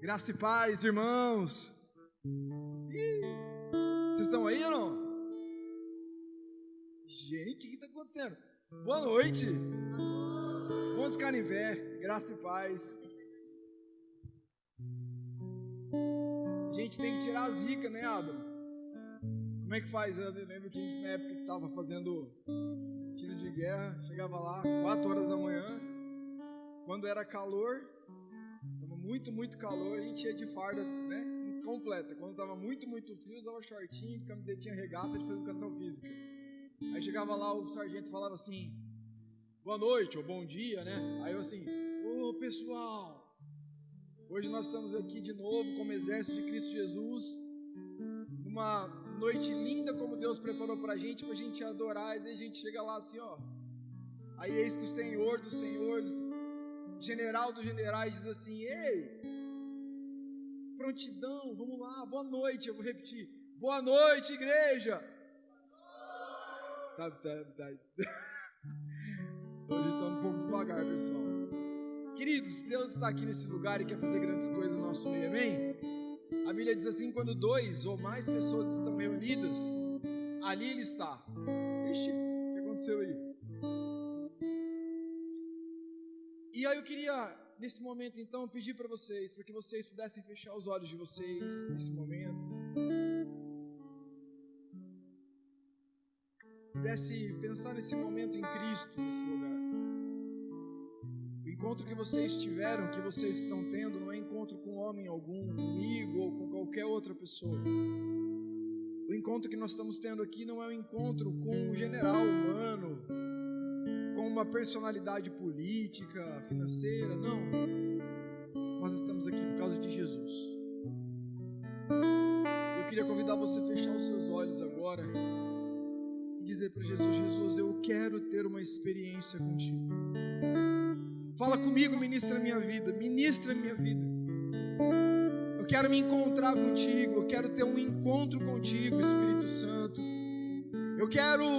Graça e paz, irmãos. Vocês estão aí ou não? Gente, o que está acontecendo? Boa noite. Vamos ficar em pé. Graça e paz. A gente tem que tirar a zica, né, Adam? Como é que faz? Eu lembro que a gente, na época que estava fazendo tiro de guerra, chegava lá 4 horas da manhã. Quando era calor, estava muito calor, a gente ia de farda, né, completa. Quando estava muito frio, usava shortinho, camisetinha regata de fazer educação física. Aí chegava lá, o sargento falava assim, boa noite ou bom dia, né? Aí eu assim, ô pessoal, hoje nós estamos aqui de novo como exército de Cristo Jesus, numa noite linda como Deus preparou pra gente adorar. Às vezes a gente chega lá assim, ó, aí eis que o Senhor dos senhores, general dos generais, diz assim, ei, prontidão, vamos lá, boa noite. Eu vou repetir, boa noite, igreja. Tá. Hoje está um pouco devagar, pessoal. Queridos, Deus está aqui nesse lugar e quer fazer grandes coisas no nosso meio, amém? A Bíblia diz assim, quando 2 ou mais pessoas estão reunidas, ali Ele está. Ixi, o que aconteceu aí? E aí eu queria, nesse momento então, pedir para vocês, que vocês pudessem fechar os olhos de vocês nesse momento, pudesse pensar nesse momento em Cristo, nesse lugar. O encontro que vocês tiveram, que vocês estão tendo, não é encontro com homem algum, comigo ou com qualquer outra pessoa. O encontro que nós estamos tendo aqui não é um encontro com um general humano, com uma personalidade política, financeira, não. Nós estamos aqui por causa de Jesus. Eu queria convidar você a fechar os seus olhos agora e dizer para Jesus, Jesus, eu quero ter uma experiência contigo. Fala comigo, ministra a minha vida, Eu quero me encontrar contigo, eu quero ter um encontro contigo, Espírito Santo.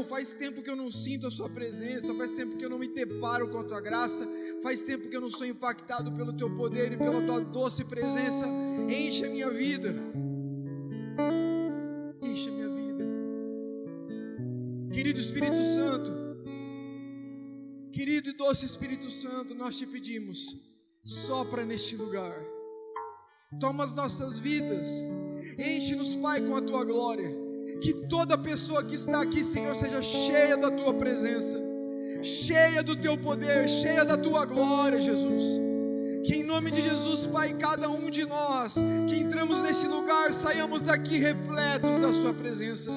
Faz tempo que eu não sinto a sua presença, faz tempo que eu não me deparo com a tua graça, faz tempo que eu não sou impactado pelo teu poder e pela tua doce presença. Enche a minha vida. Enche a minha vida. Querido Espírito Santo, querido e doce Espírito Santo, nós te pedimos, sopra neste lugar, toma as nossas vidas, enche-nos, Pai, com a tua glória, que toda pessoa que está aqui, Senhor, seja cheia da tua presença, cheia do teu poder, cheia da tua glória, Jesus. Que em nome de Jesus, Pai, cada um de nós que entramos nesse lugar, saiamos daqui repletos da sua presença.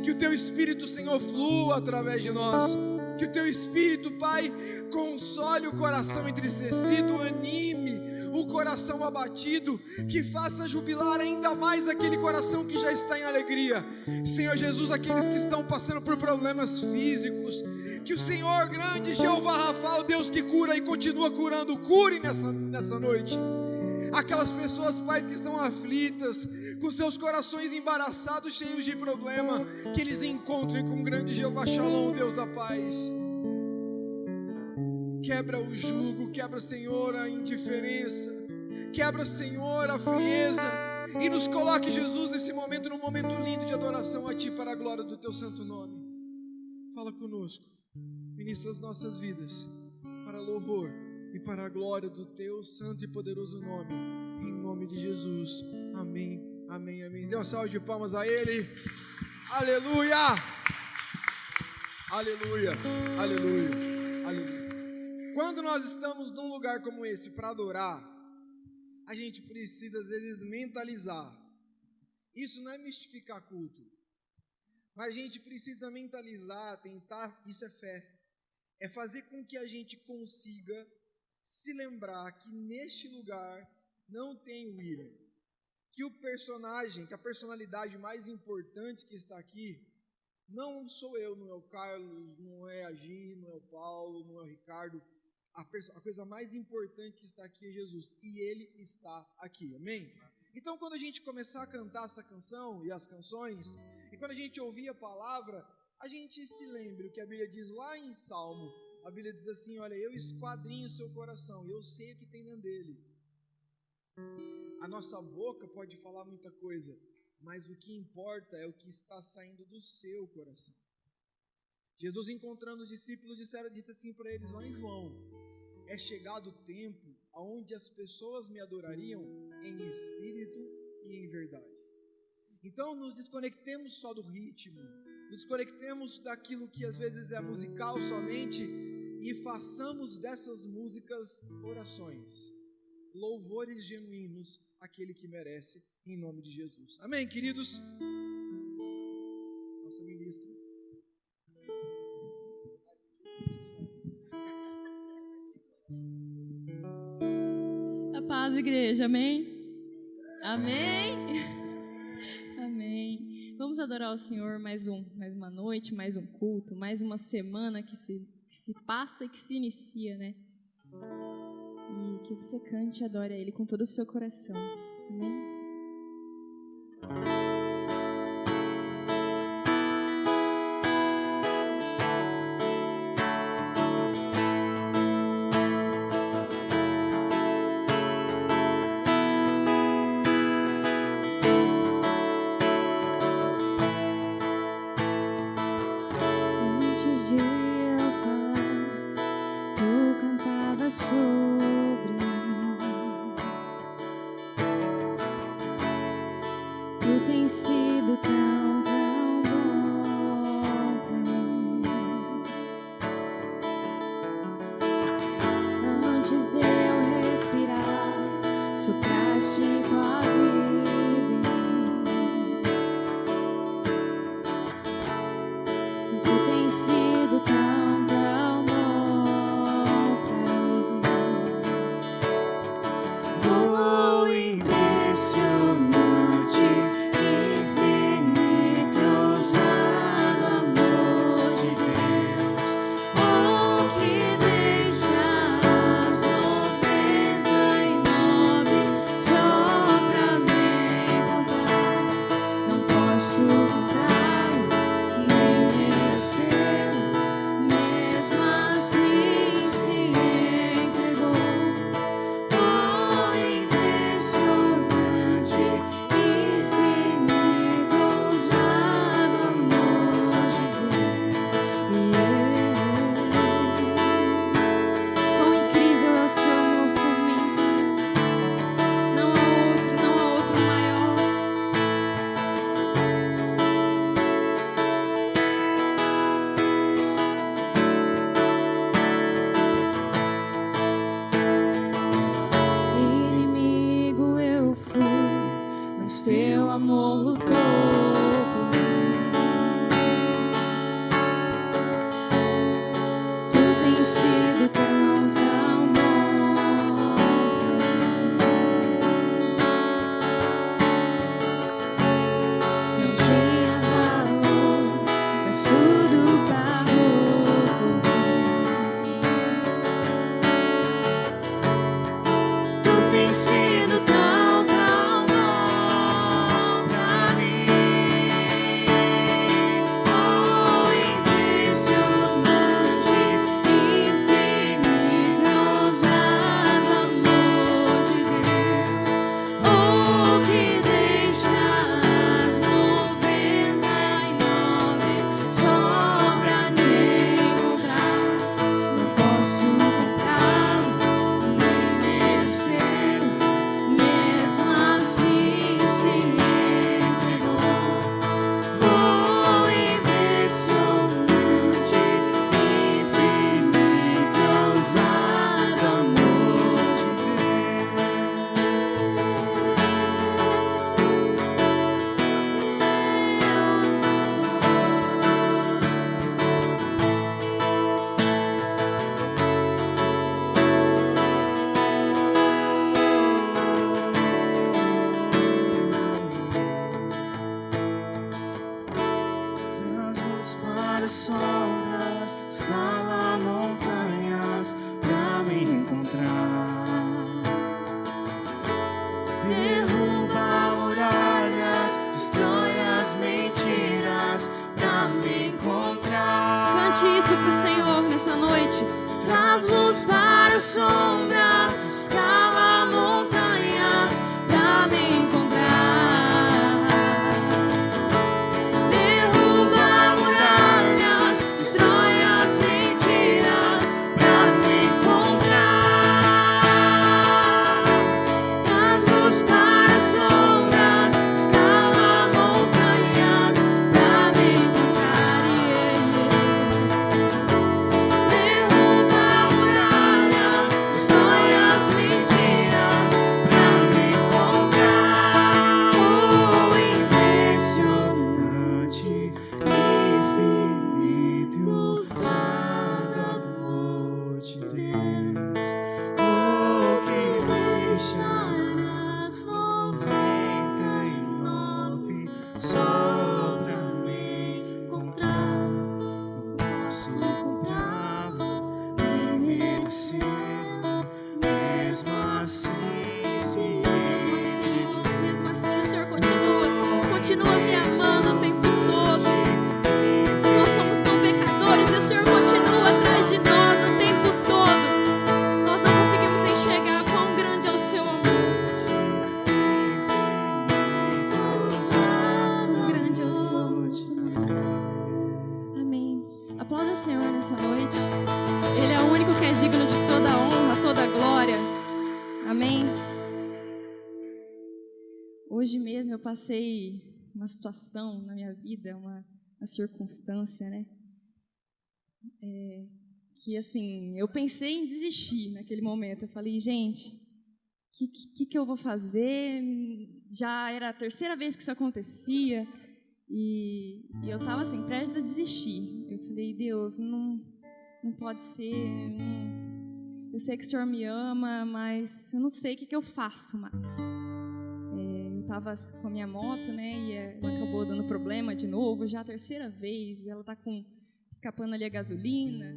Que o teu Espírito, Senhor, flua através de nós. Que o teu Espírito, Pai, console o coração entristecido, anime o coração abatido, que faça jubilar ainda mais aquele coração que já está em alegria. Senhor Jesus, aqueles que estão passando por problemas físicos, que o Senhor grande, Jeová Rafa, o Deus que cura e continua curando, cure nessa noite. Aquelas pessoas, Pai, que estão aflitas, com seus corações embaraçados, cheios de problema, que eles encontrem com o grande Jeová Shalom, Deus da paz. Quebra o jugo, quebra, Senhor, a indiferença, quebra, Senhor, a frieza, e nos coloque, Jesus, nesse momento, num momento lindo de adoração a Ti, para a glória do Teu santo nome. Fala conosco, ministra as nossas vidas, para louvor e para a glória do Teu santo e poderoso nome, em nome de Jesus, amém, amém, amém. Dê uma salva de palmas a Ele, aleluia, aleluia, aleluia, aleluia. Quando nós estamos num lugar como esse para adorar, a gente precisa às vezes mentalizar. Isso não é mistificar culto, mas a gente precisa mentalizar, tentar, isso é fé. É fazer com que a gente consiga se lembrar que neste lugar não tem o William, que o personagem, que a personalidade mais importante que está aqui, não sou eu, não é o Carlos, não é a Gi, não é o Paulo, não é o Ricardo. A coisa mais importante que está aqui é Jesus, e Ele está aqui, amém? Então, quando a gente começar a cantar essa canção e as canções, e quando a gente ouvir a palavra, a gente se lembre o que a Bíblia diz lá em Salmo. A Bíblia diz assim, olha, eu esquadrinho o seu coração, e eu sei o que tem dentro dele. nossa boca pode falar muita coisa, mas o que importa é o que está saindo do seu coração. Jesus, encontrando os discípulos, disse assim para eles lá em João: é chegado o tempo onde as pessoas me adorariam em espírito e em verdade. Então nos desconectemos só do ritmo, nos desconectemos daquilo que às vezes é musical somente e façamos dessas músicas orações, louvores genuínos àquele que merece, em nome de Jesus. Amém, queridos? Nossa ministra. A paz, igreja, amém? Amém? Amém. Vamos adorar o Senhor mais uma noite, mais um culto, mais uma semana que se passa e que se inicia, né? E que você cante e adore a Ele com todo o seu coração. Amém? Sobre mim, tu tens sido tão, tão bom pra mim. Antes de eu respirar, sopraste tua vida em mim. Tu tens sido tão sombras, escala montanhas pra me encontrar. Derruba muralhas, destrói as mentiras pra me encontrar. Cante isso pro Senhor nessa noite. Traz luz para as sombras, escala montanhas pra me só pra me encontrar. Não posso comprá-lo, nem merecer. Mesmo assim, o Senhor continua me amando o tempo todo. Nós somos tão pecadores e o Senhor continua atrás de nós o tempo todo. Nós não conseguimos enxergar quão grande é o seu amor. Quão grande é o seu amor por nós. Amém. Aplauda o Senhor nessa noite. Ele é o único que é digno de toda a honra, toda a glória. Amém. Hoje mesmo eu passei uma situação na minha vida, uma circunstância, né? Que assim, eu pensei em desistir naquele momento. Eu falei, gente, que eu vou fazer? Já era a terceira vez que isso acontecia e eu estava assim, prestes a desistir. Eu falei, Deus, não pode ser. Eu sei que o Senhor me ama, mas eu não sei o que eu faço mais. Eu estava com a minha moto, né, e ela acabou dando problema de novo, já a terceira vez. Ela está escapando ali a gasolina,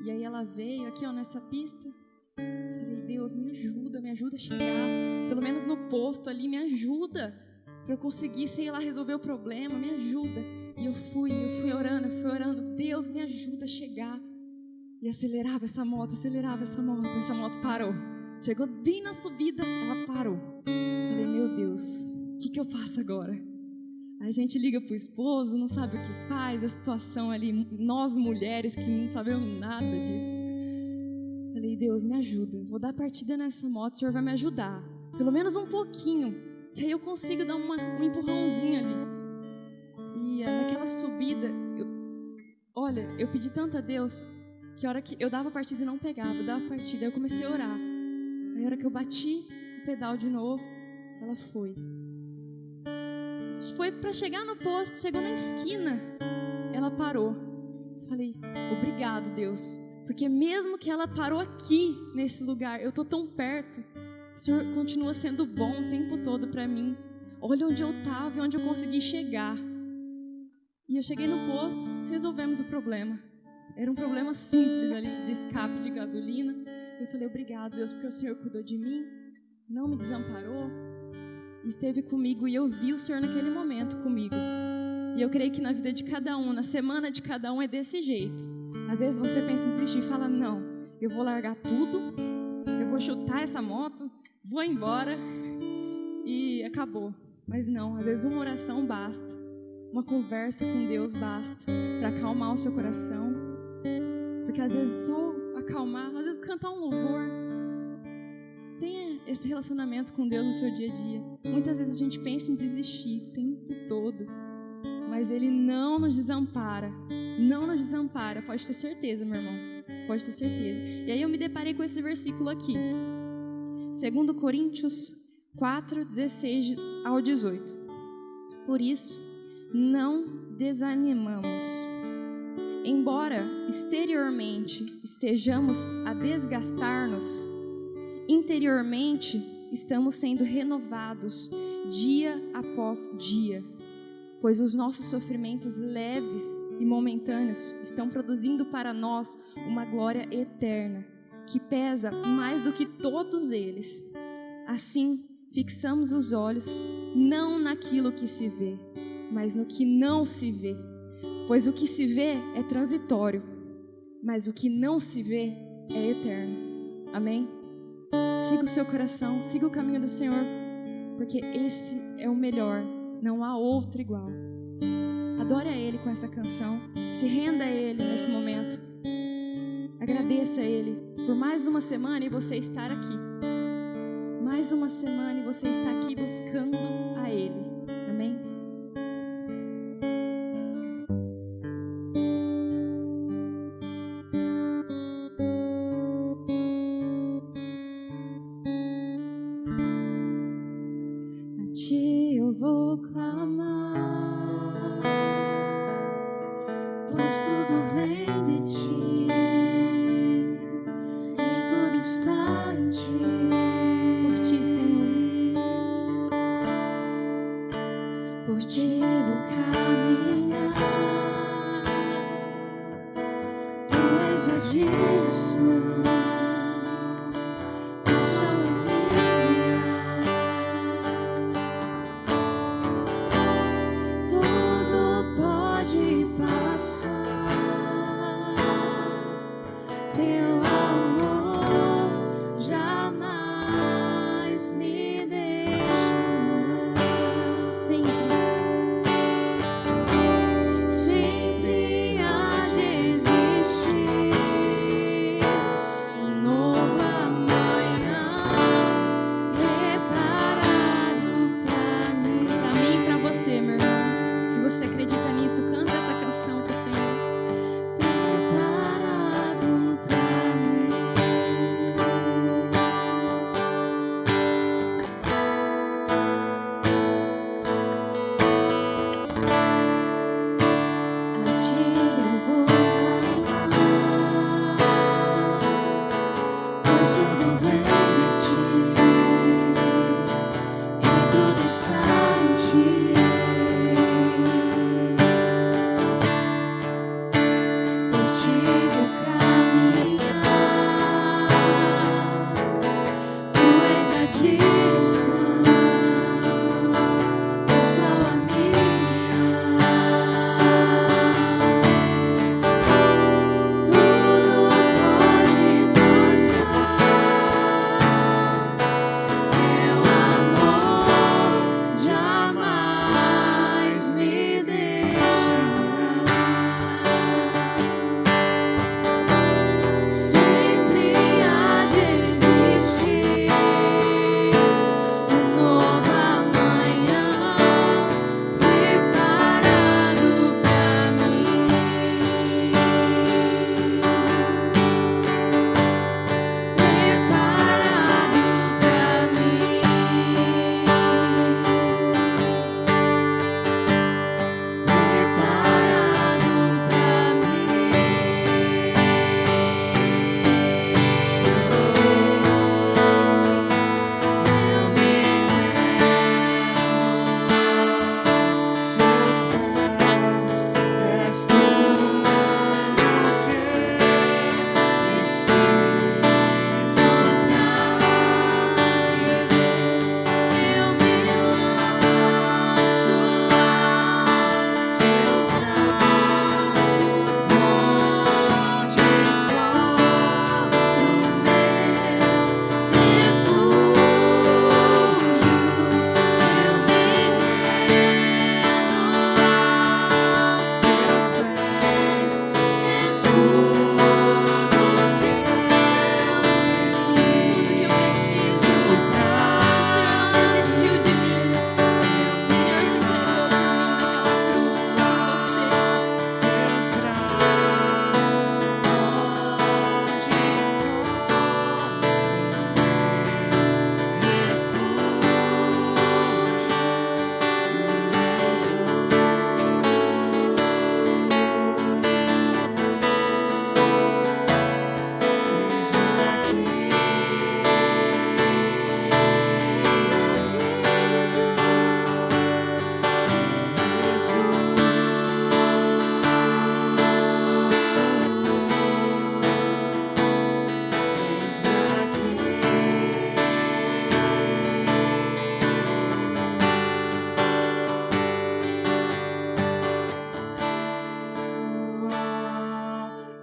e aí ela veio aqui, ó, nessa pista. Eu falei, Deus, me ajuda a chegar, pelo menos no posto ali, me ajuda, para eu conseguir, sei lá, resolver o problema, me ajuda. E eu fui orando, Deus, me ajuda a chegar. E acelerava essa moto, essa moto parou. Chegou bem na subida, ela parou. Falei, meu Deus, o que eu faço agora? A gente liga pro esposo, não sabe o que faz, a situação ali, nós mulheres que não sabemos nada disso. Falei, Deus, me ajuda, vou dar partida nessa moto, o Senhor vai me ajudar. Pelo menos um pouquinho, que aí eu consigo dar um empurrãozinho ali. E naquela subida, eu pedi tanto a Deus, que a hora que eu dava partida e não pegava, eu dava partida, aí eu comecei a orar. Aí a hora que eu bati o pedal de novo, ela foi. Foi para chegar no posto, chegou na esquina, ela parou. Falei, obrigado, Deus, porque mesmo que ela parou aqui, nesse lugar, eu tô tão perto, o Senhor continua sendo bom o tempo todo para mim. Olha onde eu estava e onde eu consegui chegar. E eu cheguei no posto, resolvemos o problema. Era um problema simples ali, de escape de gasolina. Eu falei, obrigado, Deus, porque o Senhor cuidou de mim, não me desamparou, esteve comigo, e eu vi o Senhor naquele momento comigo. E eu creio que na vida de cada um, na semana de cada um, é desse jeito. Às vezes você pensa em desistir e fala, não, eu vou largar tudo, eu vou chutar essa moto, vou embora e acabou. Mas não, às vezes uma oração basta, uma conversa com Deus basta para acalmar o seu coração. Porque às vezes só acalmar, às vezes cantar um louvor. Tenha esse relacionamento com Deus no seu dia a dia. Muitas vezes a gente pensa em desistir o tempo todo, mas Ele não nos desampara. Não nos desampara, pode ter certeza, meu irmão. Pode ter certeza. E aí eu me deparei com esse versículo aqui. 2 Coríntios 4, 16 ao 18. Por isso, não desanimamos. Embora exteriormente estejamos a desgastar-nos, interiormente estamos sendo renovados dia após dia, pois os nossos sofrimentos leves e momentâneos estão produzindo para nós uma glória eterna, que pesa mais do que todos eles. Assim, fixamos os olhos não naquilo que se vê, mas no que não se vê. Pois o que se vê é transitório, mas o que não se vê é eterno. Amém? Siga o seu coração, siga o caminho do Senhor, porque esse é o melhor, não há outro igual. Adore a Ele com essa canção, se renda a Ele nesse momento. Agradeça a Ele por mais uma semana e você estar aqui. Mais uma semana e você está aqui buscando a Ele. Amém? Eu vou clamar, pois tudo vem de ti, e tudo está em ti. Por ti, Senhor.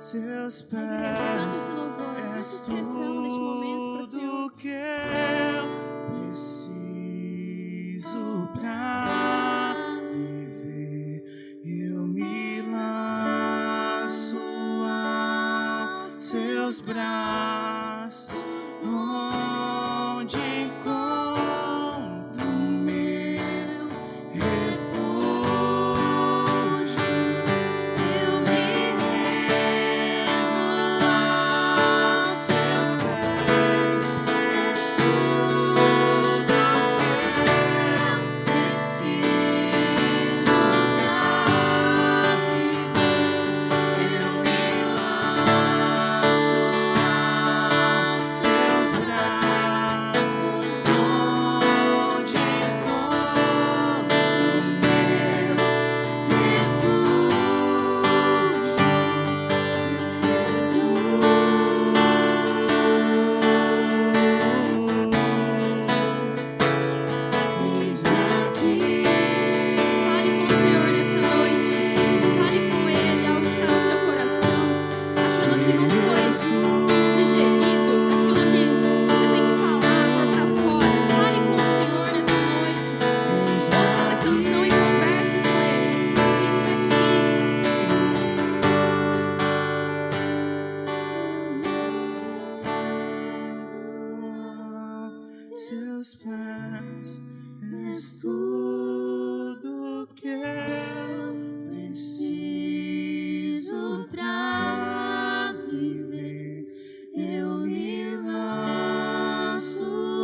Seus A igreja, canta esse pés louvor, canta és esse refrão neste momento para o Senhor. tudo que eu preciso pra viver. Eu me lanço aos seus braços, onde encontro meu refúgio. Eu me rendo aos teus pés. És tudo que eu preciso pra viver. Eu me lanço aos teus braços, onde encontro Fale com o Senhor nessa noite. Fale com Ele algo que está no seu coração. Aquilo que não foi digerido. Aquilo que você tem que falar, pôr pra fora. Fale com o Senhor nessa noite. Ouça essa canção e converse com Ele. Eis-me seus pés, és tudo que eu preciso pra viver. Eu me lanço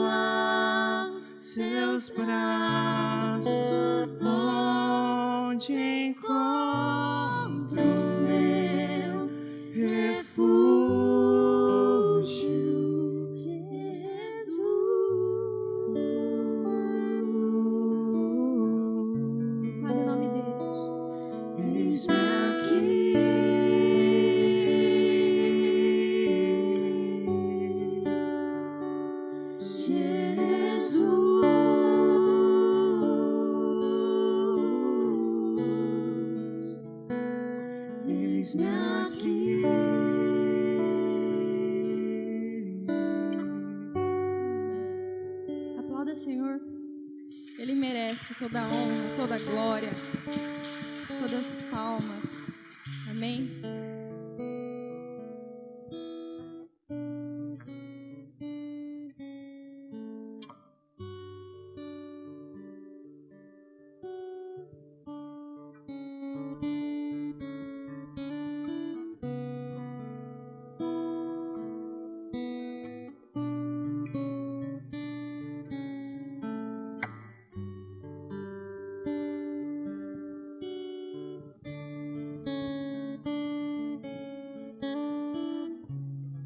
aos seus braços, onde encontro meu refúgio. Fale o nome dele. Eis-me aqui. Jesus. Eis-me aqui. Aplauda, Senhor. Ele merece toda a honra, toda a glória, todas as palmas. Amém?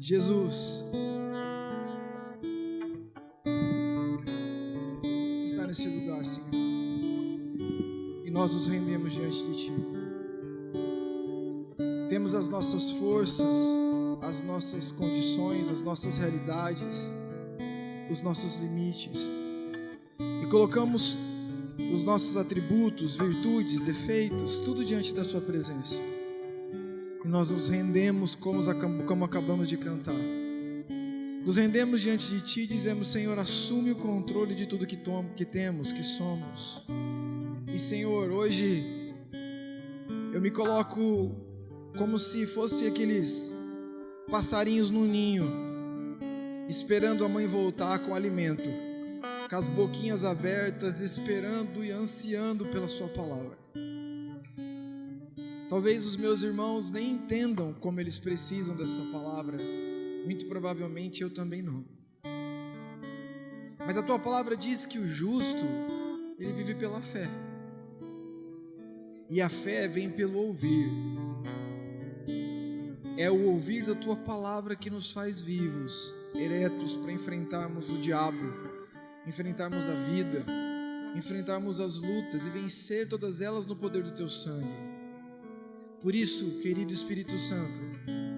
Jesus, você está nesse lugar, Senhor, e nós nos rendemos diante de Ti. Temos as nossas forças, as nossas condições, as nossas realidades, os nossos limites, e colocamos os nossos atributos, virtudes, defeitos, tudo diante da Sua presença. E nós nos rendemos como acabamos de cantar. Nos rendemos diante de Ti e dizemos: Senhor, assume o controle de tudo que temos, que somos. E Senhor, hoje eu me coloco como se fosse aqueles passarinhos no ninho, esperando a mãe voltar com alimento, com as boquinhas abertas, esperando e ansiando pela Sua palavra. Talvez os meus irmãos nem entendam como eles precisam dessa palavra. Muito provavelmente eu também não. Mas a Tua palavra diz que o justo, ele vive pela fé. E a fé vem pelo ouvir. É o ouvir da Tua palavra que nos faz vivos, eretos para enfrentarmos o diabo, enfrentarmos a vida, enfrentarmos as lutas e vencer todas elas no poder do Teu sangue. Por isso, querido Espírito Santo,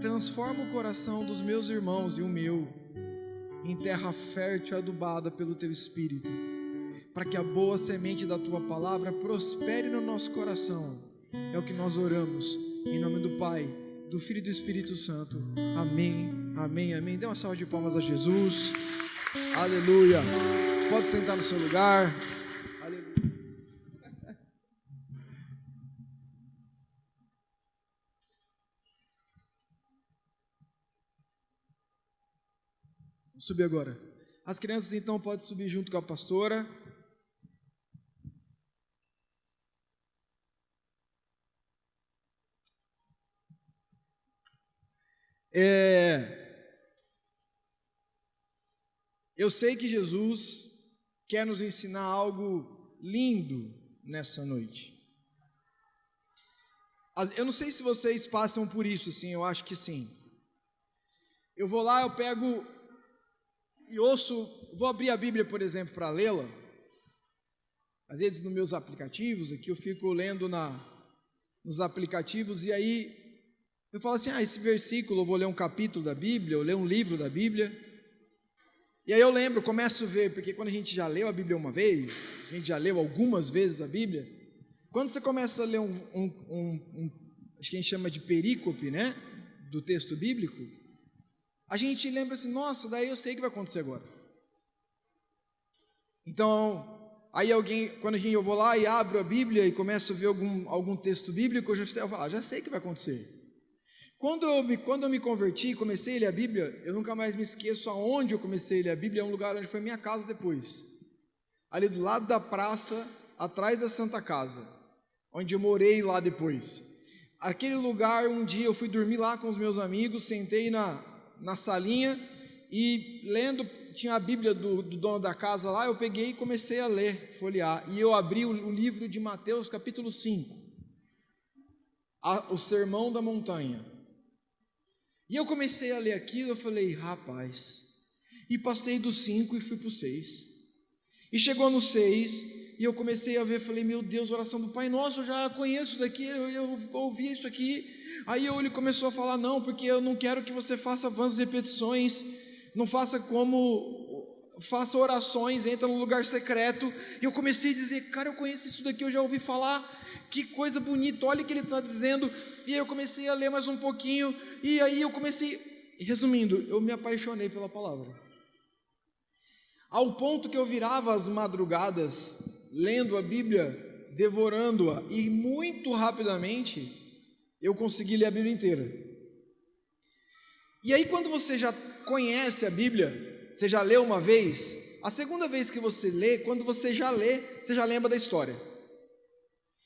transforma o coração dos meus irmãos e o meu em terra fértil adubada pelo Teu Espírito, para que a boa semente da Tua palavra prospere no nosso coração. É o que nós oramos, em nome do Pai, do Filho e do Espírito Santo. Amém, amém, amém. Dê uma salva de palmas a Jesus. Aleluia. Pode sentar no seu lugar. Aleluia. Subir agora. As crianças então podem subir junto com a pastora. Eu sei que Jesus quer nos ensinar algo lindo nessa noite. Eu não sei se vocês passam por isso, assim, eu acho que sim. Eu vou lá, eu pego e ouço, vou abrir a Bíblia, por exemplo, para lê-la. Às vezes nos meus aplicativos, aqui eu fico lendo nos aplicativos, e aí eu falo assim, esse versículo, eu vou ler um capítulo da Bíblia, eu leio um livro da Bíblia, e aí eu lembro, começo a ver, porque quando a gente já leu a Bíblia uma vez, a gente já leu algumas vezes a Bíblia, quando você começa a ler acho que a gente chama de perícope, né, do texto bíblico, a gente lembra assim, nossa, daí eu sei o que vai acontecer agora. Então, aí quando eu vou lá e abro a Bíblia e começo a ver algum texto bíblico, eu já sei o que vai acontecer. Quando eu me converti e comecei a ler a Bíblia, eu nunca mais me esqueço aonde eu comecei a ler a Bíblia, é um lugar onde foi minha casa depois. Ali do lado da praça, atrás da Santa Casa, onde eu morei lá depois. Aquele lugar, um dia eu fui dormir lá com os meus amigos, sentei na salinha e lendo, tinha a Bíblia do dono da casa lá, eu peguei e comecei a ler, folhear, e eu abri o livro de Mateus capítulo 5, o Sermão da Montanha, e eu comecei a ler aquilo, eu falei, rapaz, e passei do 5 e fui para o 6, e chegou no 6, e eu comecei a ver, falei, meu Deus, oração do Pai Nosso, eu já conheço isso daqui, eu ouvi isso aqui. Aí ele começou a falar, não, porque eu não quero que você faça vãs repetições, não faça como faça orações, entra no lugar secreto. E eu comecei a dizer, cara, eu conheço isso daqui, eu já ouvi falar, que coisa bonita, olha o que ele está dizendo. E aí eu comecei a ler mais um pouquinho, e aí eu comecei, resumindo, eu me apaixonei pela palavra, ao ponto que eu virava as madrugadas, lendo a Bíblia, devorando-a, e muito rapidamente, eu consegui ler a Bíblia inteira. E aí quando você já conhece a Bíblia, você já leu uma vez, a segunda vez que você lê, quando você já lê, você já lembra da história.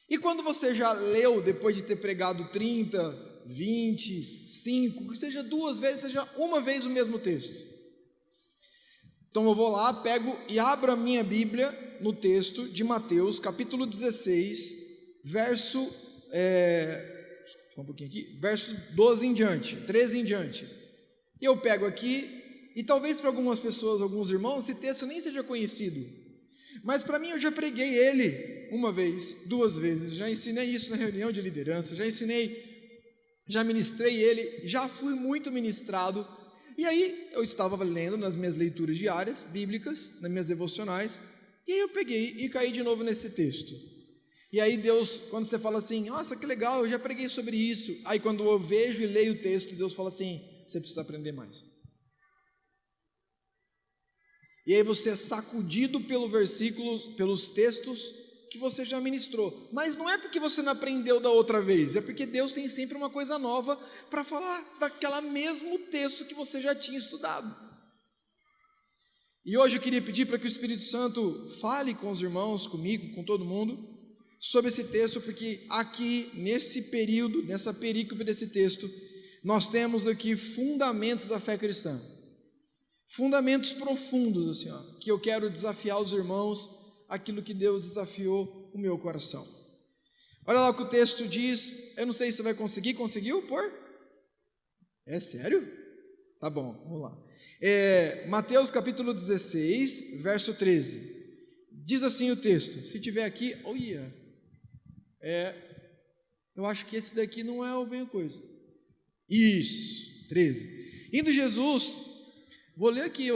E quando você já leu, depois de ter pregado 30, 20, 5, que seja 2 vezes, seja uma vez o mesmo texto. Então eu vou lá, pego e abro a minha Bíblia no texto de Mateus, capítulo 16, verso 12 em diante, 13 em diante. E eu pego aqui, e talvez para algumas pessoas, alguns irmãos, esse texto nem seja conhecido, mas para mim eu já preguei ele 1 vez, 2 vezes, já ensinei isso na reunião de liderança, já ministrei ele, já fui muito ministrado. E aí eu estava lendo nas minhas leituras diárias, bíblicas, nas minhas devocionais, e aí eu peguei e caí de novo nesse texto. E aí Deus, quando você fala assim, nossa, que legal, eu já preguei sobre isso, aí quando eu vejo e leio o texto, Deus fala assim, você precisa aprender mais. E aí você é sacudido pelos textos que você já ministrou. Mas não é porque você não aprendeu da outra vez, é porque Deus tem sempre uma coisa nova para falar daquele mesmo texto que você já tinha estudado. E hoje eu queria pedir para que o Espírito Santo fale com os irmãos, comigo, com todo mundo, sobre esse texto, porque aqui, nesse período, nessa perícope desse texto, nós temos aqui fundamentos da fé cristã. Fundamentos profundos, assim, que eu quero desafiar os irmãos, aquilo que Deus desafiou o meu coração. Olha lá o que o texto diz, eu não sei se você vai conseguir, conseguiu pôr? É sério? Tá bom, vamos lá. Mateus capítulo 16, verso 13, diz assim o texto, se tiver aqui, eu acho que esse daqui não é bem a coisa. Isso, 13. Indo Jesus, vou ler aqui,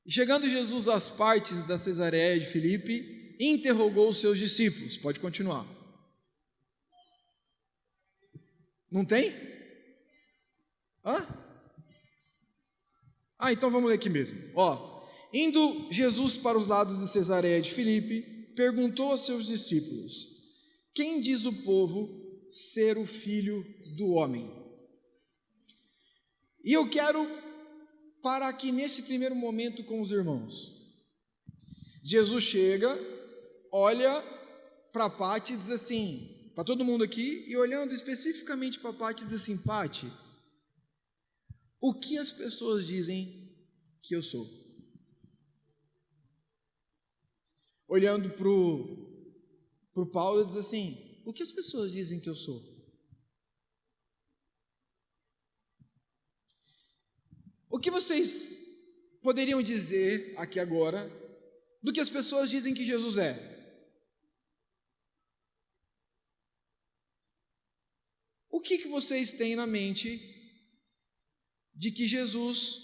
chegando Jesus às partes da Cesareia de Filipe, interrogou os seus discípulos. Pode continuar. Não tem? Então vamos ler aqui mesmo. Indo Jesus para os lados de Cesareia de Filipe, perguntou aos seus discípulos, quem diz o povo ser o Filho do Homem? E eu quero parar aqui nesse primeiro momento com os irmãos. Jesus chega, olha para a Pati e diz assim, para todo mundo aqui, e olhando especificamente para a Pati, diz assim, Pati, o que as pessoas dizem que eu sou? Olhando para o Paulo, diz assim, o que as pessoas dizem que eu sou? O que vocês poderiam dizer aqui agora do que as pessoas dizem que Jesus é? O que vocês têm na mente de que Jesus,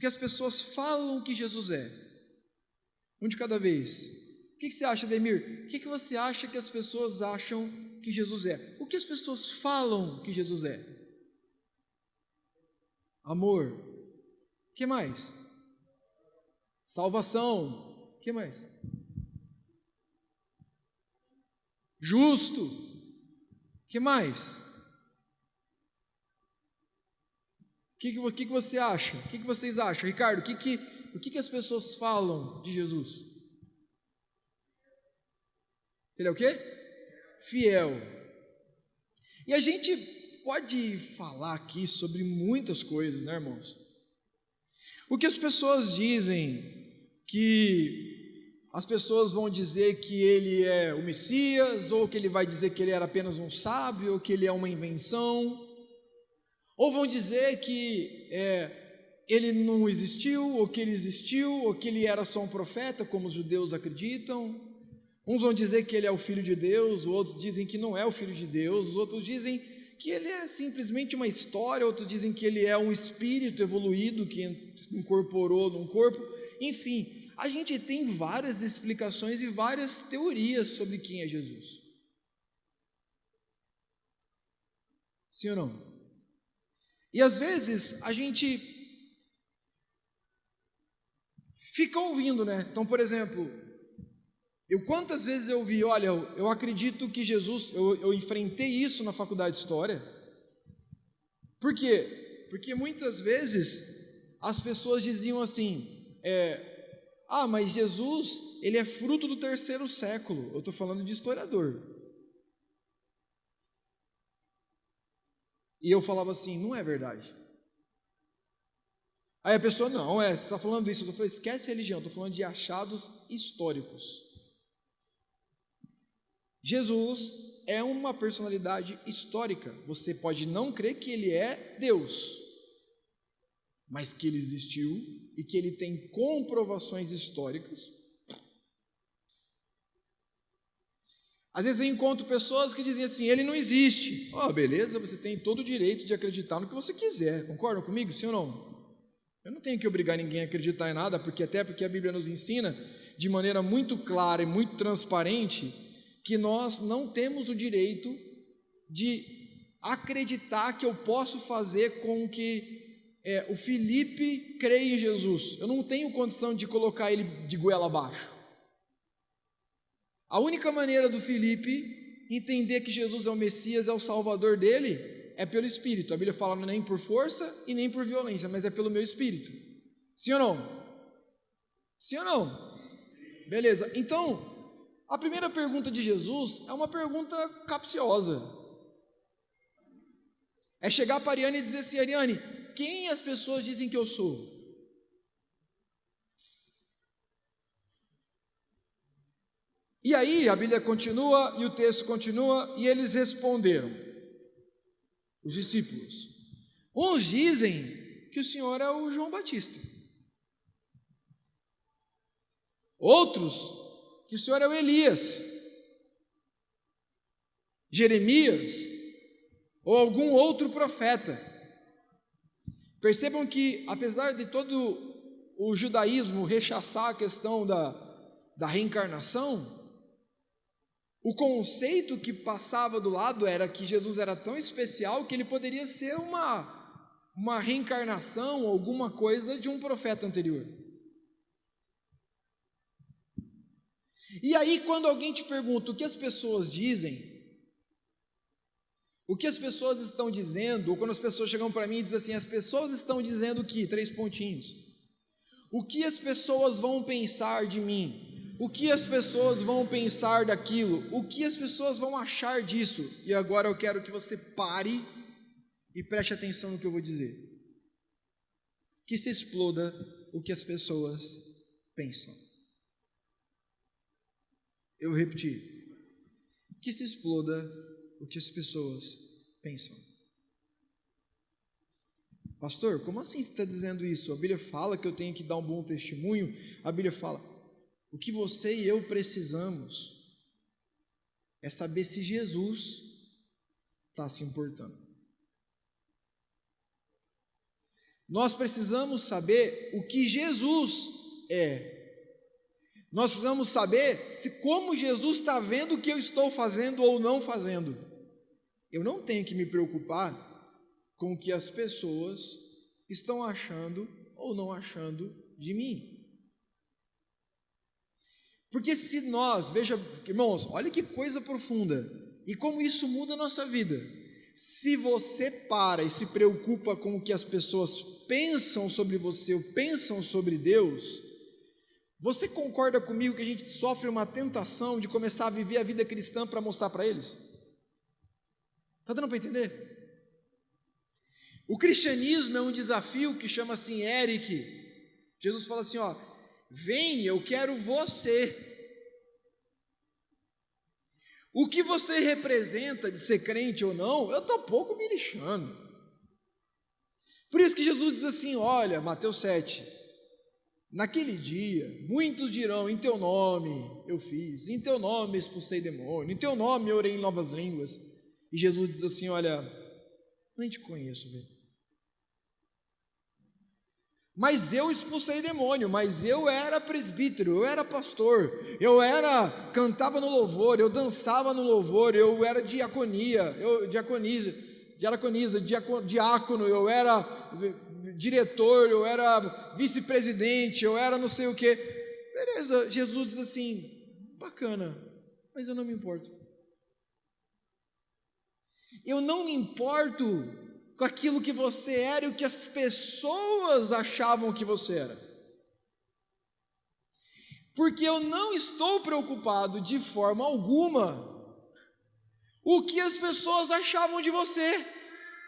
que as pessoas falam que Jesus é? Um de cada vez. O que você acha, Demir? O que você acha que as pessoas acham que Jesus é? O que as pessoas falam que Jesus é? Amor. O que mais? Salvação. O que mais? Justo. O que mais? O que você acha? O que vocês acham? Ricardo, o que as pessoas falam de Jesus? Ele é o quê? Fiel. E a gente pode falar aqui sobre muitas coisas, né, irmãos? O que as pessoas dizem, que as pessoas vão dizer que ele é o Messias, ou que ele vai dizer que ele era apenas um sábio, ou que ele é uma invenção, ou vão dizer que ele não existiu, ou que ele existiu, ou que ele era só um profeta, como os judeus acreditam. Uns vão dizer que ele é o Filho de Deus, outros dizem que não é o Filho de Deus, outros dizem que ele é simplesmente uma história, outros dizem que ele é um espírito evoluído que incorporou num corpo. Enfim, a gente tem várias explicações e várias teorias sobre quem é Jesus. Sim ou não? E às vezes a gente fica ouvindo, né? Então, por exemplo, quantas vezes eu ouvi, olha, eu acredito que Jesus, eu enfrentei isso na faculdade de História. Por quê? Porque muitas vezes as pessoas diziam assim, mas Jesus, ele é fruto do 3º século. Eu estou falando de historiador. E eu falava assim, não é verdade. Aí a pessoa, não, você está falando isso. Eu falei, esquece religião, estou falando de achados históricos. Jesus é uma personalidade histórica. Você pode não crer que ele é Deus, mas que ele existiu e que ele tem comprovações históricas. Às vezes eu encontro pessoas que dizem assim, ele não existe. Beleza, você tem todo o direito de acreditar no que você quiser. Concordam comigo, sim ou não? Eu não tenho que obrigar ninguém a acreditar em nada, porque a Bíblia nos ensina de maneira muito clara e muito transparente que nós não temos o direito de acreditar que eu posso fazer com que o Felipe creia em Jesus. Eu não tenho condição de colocar ele de goela abaixo. A única maneira do Felipe entender que Jesus é o Messias, é o Salvador dele, é pelo Espírito. A Bíblia fala nem por força e nem por violência, mas é pelo meu Espírito. Sim ou não? Sim ou não? Beleza. Então, a primeira pergunta de Jesus é uma pergunta capciosa. É chegar para Ariane e dizer assim, Ariane, quem as pessoas dizem que eu sou? E aí a Bíblia continua e o texto continua e eles responderam, os discípulos. Uns dizem que o Senhor é o João Batista. Outros que o Senhor é o Elias, Jeremias ou algum outro profeta. Percebam que apesar de todo o judaísmo rechaçar a questão da reencarnação, o conceito que passava do lado era que Jesus era tão especial que ele poderia ser uma reencarnação, alguma coisa de um profeta anterior. E aí, quando alguém te pergunta o que as pessoas dizem, o que as pessoas estão dizendo, ou quando as pessoas chegam para mim e dizem assim, as pessoas estão dizendo que, 3 pontinhos, o que as pessoas vão pensar de mim? O que as pessoas vão pensar daquilo? O que as pessoas vão achar disso? E agora eu quero que você pare e preste atenção no que eu vou dizer. Que se exploda o que as pessoas pensam. Eu repeti. Que se exploda o que as pessoas pensam. Pastor, como assim você está dizendo isso? A Bíblia fala que eu tenho que dar um bom testemunho. A Bíblia fala... O que você e eu precisamos é saber se Jesus está se importando. Nós precisamos saber o que Jesus é. Nós precisamos saber se como Jesus está vendo o que eu estou fazendo ou não fazendo. Eu não tenho que me preocupar com o que as pessoas estão achando ou não achando de mim. Porque se nós, veja, irmãos, olha que coisa profunda, e como isso muda a nossa vida. Se você para e se preocupa com o que as pessoas pensam sobre você, ou pensam sobre Deus, você concorda comigo que a gente sofre uma tentação de começar a viver a vida cristã para mostrar para eles? Está dando para entender? O cristianismo é um desafio que chama assim, Eric. Jesus fala assim, vem, eu quero você. O que você representa de ser crente ou não, eu estou pouco me lixando. Por isso que Jesus diz assim, olha, Mateus 7, naquele dia, muitos dirão, em teu nome eu fiz, em teu nome expulsei demônio, em teu nome eu orei em novas línguas. E Jesus diz assim, olha, nem te conheço, velho. Mas eu expulsei demônio, mas eu era presbítero, eu era pastor, cantava no louvor, eu dançava no louvor, eu era diácono, eu era diretor, eu era vice-presidente, eu era não sei o quê. Beleza, Jesus diz assim, bacana, mas eu não me importo. Eu não me importo com aquilo que você era e o que as pessoas achavam que você era. Porque eu não estou preocupado de forma alguma o que as pessoas achavam de você.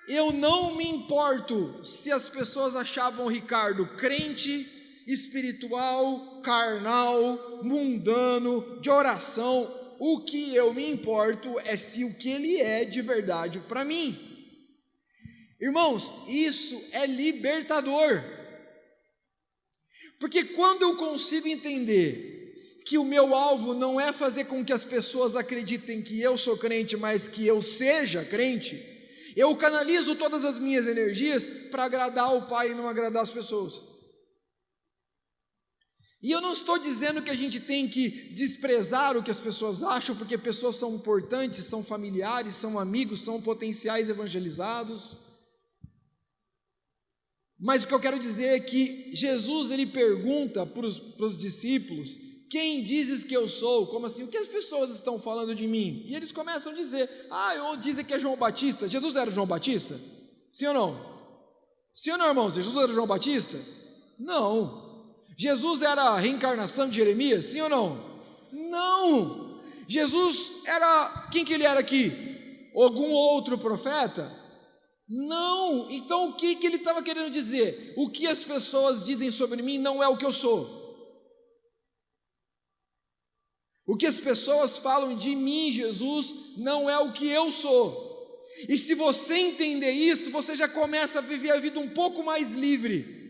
Eu não me importo se as pessoas achavam o Ricardo crente, espiritual, carnal, mundano, de oração. O que eu me importo é se o que ele é de verdade para mim. Irmãos, isso é libertador, porque quando eu consigo entender que o meu alvo não é fazer com que as pessoas acreditem que eu sou crente, mas que eu seja crente, eu canalizo todas as minhas energias para agradar o Pai e não agradar as pessoas. E eu não estou dizendo que a gente tem que desprezar o que as pessoas acham, porque pessoas são importantes, são familiares, são amigos, são potenciais evangelizados. Mas o que eu quero dizer é que Jesus, ele pergunta para os discípulos, quem dizes que eu sou? Como assim? O que as pessoas estão falando de mim? E eles começam a dizer, dizem que é João Batista. Jesus era João Batista? Sim ou não? Sim ou não, irmãos? Jesus era João Batista? Não. Jesus era a reencarnação de Jeremias? Sim ou não? Não. Jesus era, quem que ele era aqui? Algum outro profeta? Não. Então o que ele estava querendo dizer? O que as pessoas dizem sobre mim não é o que eu sou. O que as pessoas falam de mim, Jesus, não é o que eu sou. E se você entender isso, você já começa a viver a vida um pouco mais livre.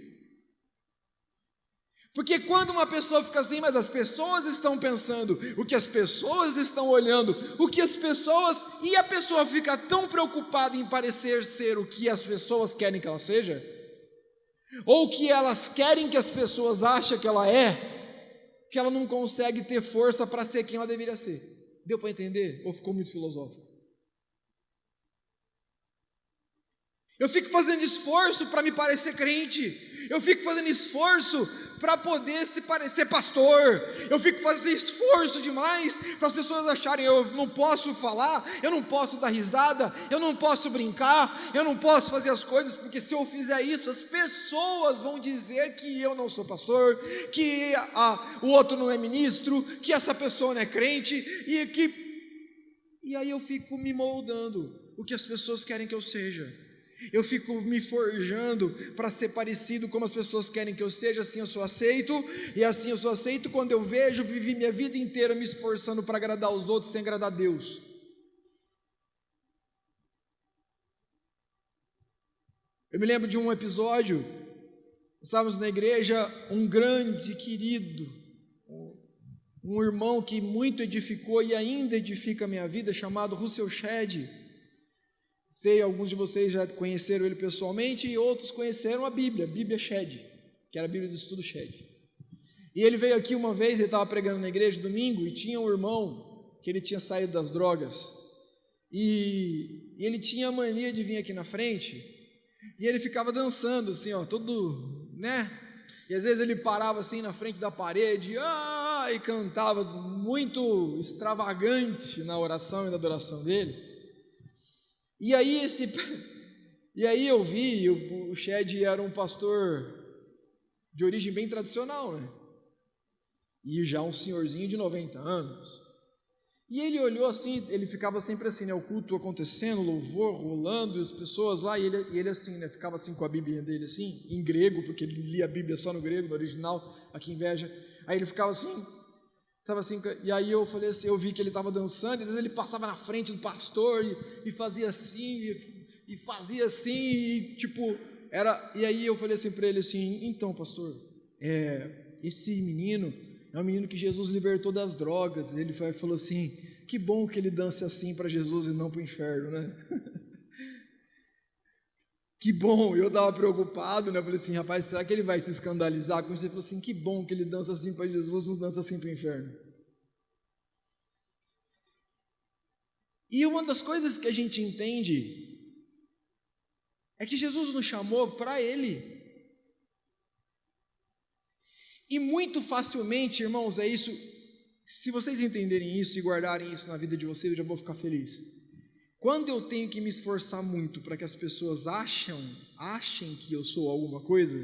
Porque quando uma pessoa fica assim, mas as pessoas estão pensando, o que as pessoas estão olhando, o que as pessoas, e a pessoa fica tão preocupada em parecer ser o que as pessoas querem que ela seja, ou o que elas querem que as pessoas achem que ela é, que ela não consegue ter força para ser quem ela deveria ser. Deu para entender? Ou ficou muito filosófico? Eu fico fazendo esforço para me parecer crente, eu fico fazendo esforço para poder se parecer pastor, eu fico fazendo esforço demais para as pessoas acharem, eu não posso falar, eu não posso dar risada, eu não posso brincar, eu não posso fazer as coisas, porque se eu fizer isso, as pessoas vão dizer que eu não sou pastor, que o outro não é ministro, que essa pessoa não é crente, e aí eu fico me moldando o que as pessoas querem que eu seja. Eu fico me forjando para ser parecido como as pessoas querem que eu seja, assim eu sou aceito, e assim eu sou aceito quando eu vejo, vivi minha vida inteira me esforçando para agradar os outros sem agradar a Deus. Eu me lembro de um episódio, estávamos na igreja, um grande querido, um irmão que muito edificou e ainda edifica a minha vida, chamado Russell Shedd. Sei, alguns de vocês já conheceram ele pessoalmente e outros conheceram a Bíblia Shedd, que era a Bíblia do Estudo Shedd. E ele veio aqui uma vez, ele estava pregando na igreja domingo, e tinha um irmão que ele tinha saído das drogas, e ele tinha a mania de vir aqui na frente, e ele ficava dançando assim, todo, né? E às vezes ele parava assim na frente da parede, e cantava muito extravagante na oração e na adoração dele. E aí eu vi, o Shedd era um pastor de origem bem tradicional, né? E já um senhorzinho de 90 anos. E ele olhou assim, ele ficava sempre assim, né? O culto acontecendo, o louvor rolando, e as pessoas lá, e ele assim, né? Ficava assim com a Bíblia dele assim, em grego, porque ele lia a Bíblia só no grego, no original, aqui inveja. Aí ele ficava assim, e aí eu falei assim, eu vi que ele estava dançando, e às vezes ele passava na frente do pastor e fazia assim, e fazia assim, e aí eu falei assim para ele assim, então pastor, esse menino é um menino que Jesus libertou das drogas. Ele falou assim, que bom que ele dance assim para Jesus e não para o inferno, né? Que bom, eu estava preocupado, né? Eu falei assim, rapaz, será que ele vai se escandalizar com isso? Ele falou assim, que bom que ele dança assim para Jesus, não dança assim para o inferno. E uma das coisas que a gente entende é que Jesus nos chamou para Ele. E muito facilmente, irmãos, é isso, se vocês entenderem isso e guardarem isso na vida de vocês, eu já vou ficar feliz. Quando eu tenho que me esforçar muito para que as pessoas achem que eu sou alguma coisa,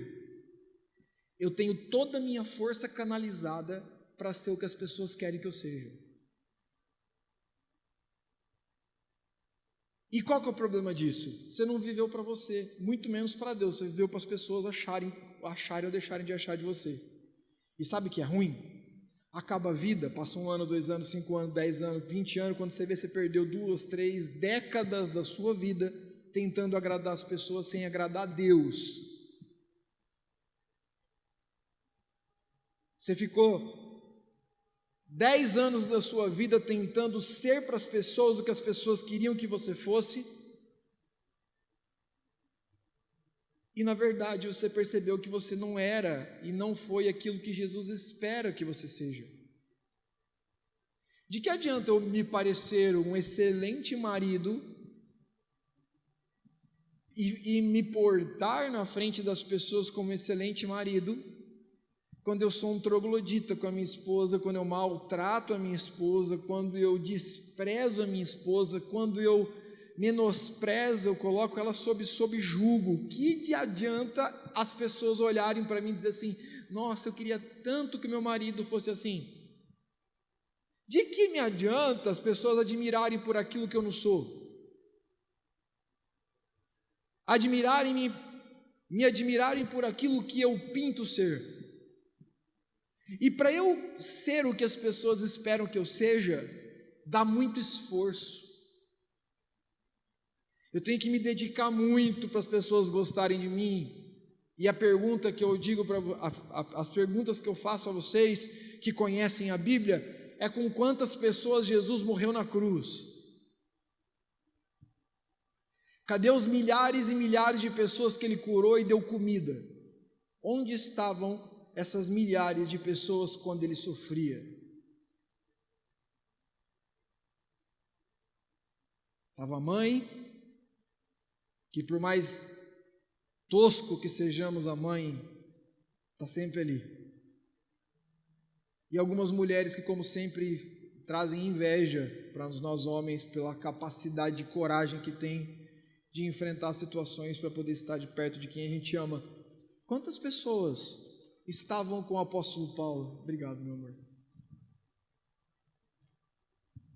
eu tenho toda a minha força canalizada para ser o que as pessoas querem que eu seja. E qual que é o problema disso? Você não viveu para você, muito menos para Deus, você viveu para as pessoas acharem ou deixarem de achar de você. E sabe o que é ruim? Acaba a vida, passa 1 ano, 2 anos, 5 anos, 10 anos, 20 anos, quando você vê, você perdeu 2, 3 décadas da sua vida tentando agradar as pessoas sem agradar a Deus. Você ficou 10 anos da sua vida tentando ser para as pessoas o que as pessoas queriam que você fosse, e na verdade você percebeu que você não era e não foi aquilo que Jesus espera que você seja. De que adianta eu me parecer um excelente marido e me portar na frente das pessoas como um excelente marido, quando eu sou um troglodita com a minha esposa, quando eu maltrato a minha esposa, quando eu desprezo a minha esposa, quando eu menosprezo, eu coloco ela sob julgo? Que adianta as pessoas olharem para mim e dizer assim, nossa, eu queria tanto que meu marido fosse assim? De que me adianta as pessoas admirarem por aquilo que eu não sou? Me admirarem por aquilo que eu pinto ser. E para eu ser o que as pessoas esperam que eu seja, dá muito esforço. Eu tenho que me dedicar muito para as pessoas gostarem de mim. E a pergunta que eu digo as perguntas que eu faço a vocês que conhecem a Bíblia é: com quantas pessoas Jesus morreu na cruz? Cadê os milhares e milhares de pessoas que ele curou e deu comida? Onde estavam essas milhares de pessoas quando ele sofria? Estava a mãe, que por mais tosco que sejamos, a mãe está sempre ali. E algumas mulheres que, como sempre, trazem inveja para nós homens pela capacidade de coragem que tem de enfrentar situações para poder estar de perto de quem a gente ama. Quantas pessoas estavam com o apóstolo Paulo? Obrigado, meu amor.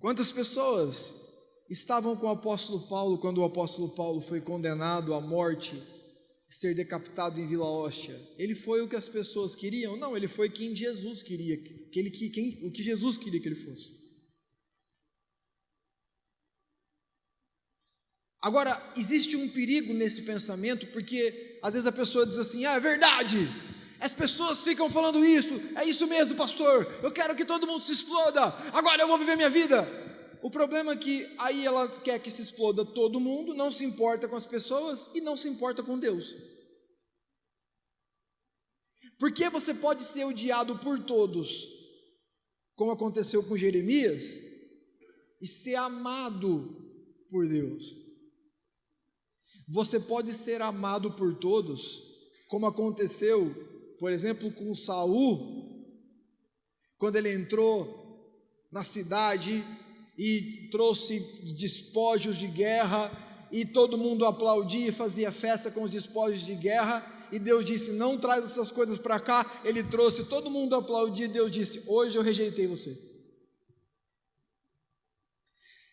Quantas pessoas estavam com o apóstolo Paulo quando o apóstolo Paulo foi condenado à morte, ser decapitado em Vila Hóstia? Ele foi o que as pessoas queriam? Não, ele foi quem Jesus queria, o que Jesus queria que ele fosse. Agora, existe um perigo nesse pensamento, porque às vezes a pessoa diz assim: é verdade, as pessoas ficam falando isso, é isso mesmo, pastor, eu quero que todo mundo se exploda, agora eu vou viver minha vida. O problema é que aí ela quer que se exploda todo mundo, não se importa com as pessoas e não se importa com Deus. Porque você pode ser odiado por todos, como aconteceu com Jeremias, e ser amado por Deus. Você pode ser amado por todos, como aconteceu, por exemplo, com Saul, quando ele entrou na cidade e trouxe despojos de guerra, e todo mundo aplaudia e fazia festa com os despojos de guerra, e Deus disse: não traz essas coisas para cá. Ele trouxe, todo mundo aplaudia, e Deus disse: hoje eu rejeitei você.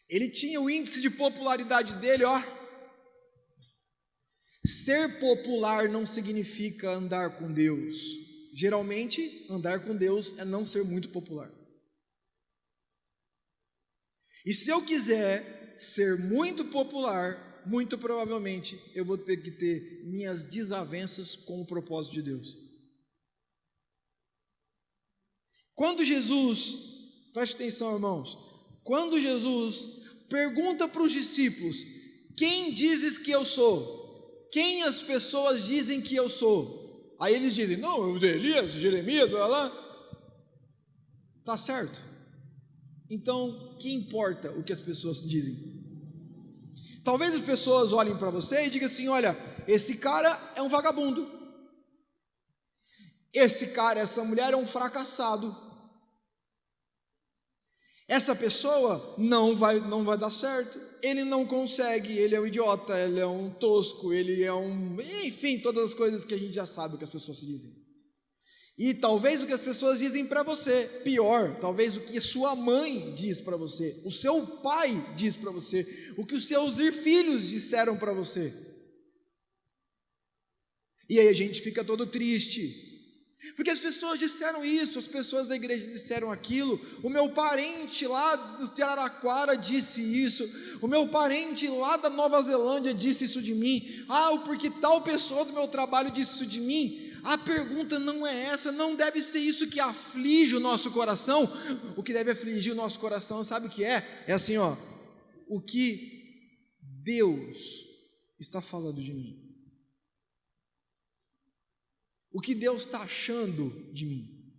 Ele tinha o índice de popularidade dele, ó. Ser popular não significa andar com Deus. Geralmente, andar com Deus é não ser muito popular. E se eu quiser ser muito popular, muito provavelmente eu vou ter que ter minhas desavenças com o propósito de Deus. Quando Jesus, preste atenção, irmãos, quando Jesus pergunta para os discípulos: quem dizes que eu sou? quem as pessoas dizem que eu sou? Aí eles dizem, não, eu sou Elias, Jeremias, blá lá. Tá certo. Então, que importa o que as pessoas dizem? Talvez as pessoas olhem para você e digam assim, olha, esse cara é um vagabundo. Esse cara, essa mulher é um fracassado. Essa pessoa não vai dar certo. Ele não consegue, ele é um idiota, ele é um tosco, ele é um... Enfim, todas as coisas que a gente já sabe o que as pessoas dizem. E talvez o que as pessoas dizem para você, pior, talvez o que a sua mãe diz para você, o seu pai diz para você, o que os seus filhos disseram para você. E aí a gente fica todo triste, porque as pessoas disseram isso, as pessoas da igreja disseram aquilo, o meu parente lá de Araraquara disse isso, o meu parente lá da Nova Zelândia disse isso de mim, porque tal pessoa do meu trabalho disse isso de mim. A pergunta não é essa, não deve ser isso que aflige o nosso coração. O que deve afligir o nosso coração, sabe o que é? É assim, o que Deus está falando de mim. O que Deus está achando de mim.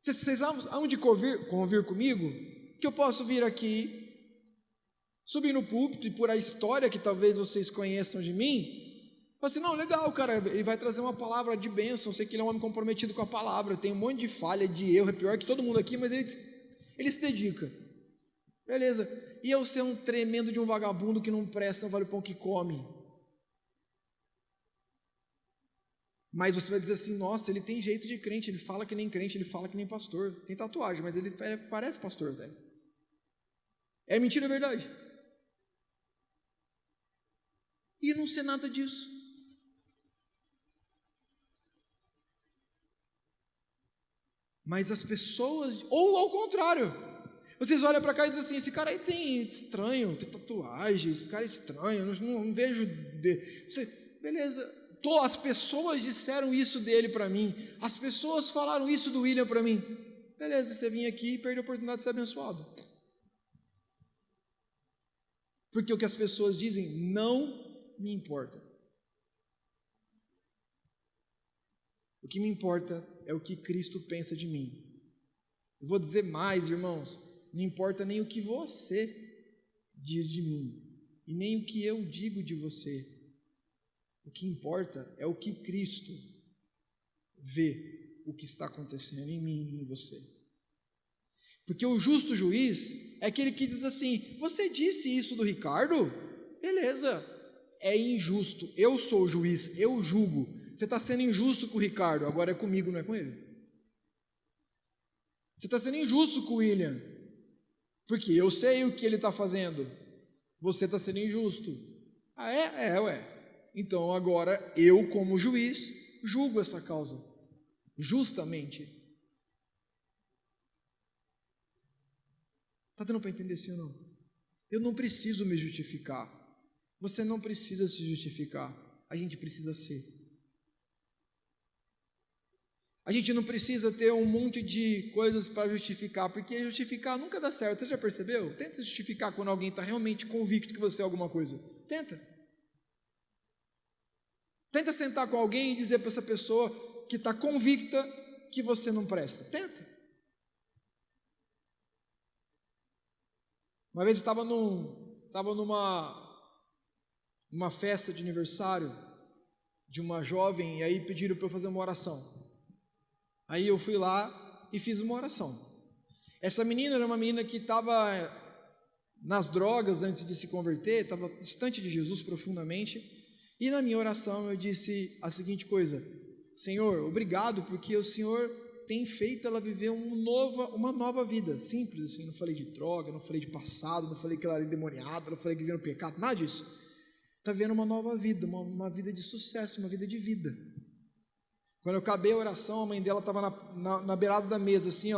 Vocês hão de convir comigo? Que eu posso vir aqui, subir no púlpito e por a história que talvez vocês conheçam de mim, fala assim, não, legal, cara, ele vai trazer uma palavra de bênção, eu sei que ele é um homem comprometido com a palavra, tem um monte de falha, de erro, é pior que todo mundo aqui, mas ele se dedica. Beleza. E eu ser um tremendo de um vagabundo que não presta, não vale o pão que come. Mas você vai dizer assim, nossa, ele tem jeito de crente, ele fala que nem crente, ele fala que nem pastor, tem tatuagem, mas ele parece pastor, velho. É mentira, é verdade? E não ser nada disso. Mas as pessoas, ou ao contrário, vocês olham para cá e dizem assim, esse cara aí tem estranho, tem tatuagem, esse cara é estranho, não vejo... Beleza, as pessoas disseram isso dele para mim, as pessoas falaram isso do William para mim, beleza, você vinha aqui e perdeu a oportunidade de ser abençoado. Porque o que as pessoas dizem não me importa. O que me importa é o que Cristo pensa de mim. Eu vou dizer mais, irmãos, não importa nem o que você diz de mim, e nem o que eu digo de você. O que importa é o que Cristo vê, o que está acontecendo em mim e em você. Porque o justo juiz é aquele que diz assim, você disse isso do Ricardo? Beleza, é injusto, eu sou o juiz, eu julgo. Você está sendo injusto com o Ricardo, agora é comigo, não é com ele. Você está sendo injusto com o William, porque eu sei o que ele está fazendo, você está sendo injusto. Ué. Então agora eu, como juiz, julgo essa causa, justamente. Está dando para entender sim ou não? Eu não preciso me justificar, você não precisa se justificar, a gente precisa ser. A gente não precisa ter um monte de coisas para justificar, porque justificar nunca dá certo, você já percebeu? Tenta justificar quando alguém está realmente convicto que você é alguma coisa, tenta sentar com alguém e dizer para essa pessoa que está convicta que você não presta, tenta. Uma vez eu estava numa festa de aniversário de uma jovem, e aí pediram para eu fazer uma oração. Aí eu fui lá e fiz uma oração. Essa menina era uma menina que estava nas drogas antes de se converter, estava distante de Jesus profundamente, e na minha oração eu disse a seguinte coisa, Senhor, obrigado porque o Senhor tem feito ela viver uma nova vida, simples assim, não falei de droga, não falei de passado, não falei que ela era endemoniada, não falei que vivia no pecado, nada disso. Está vivendo uma nova vida, uma vida de sucesso, uma vida de vida. Quando eu acabei a oração, a mãe dela estava na beirada da mesa, assim,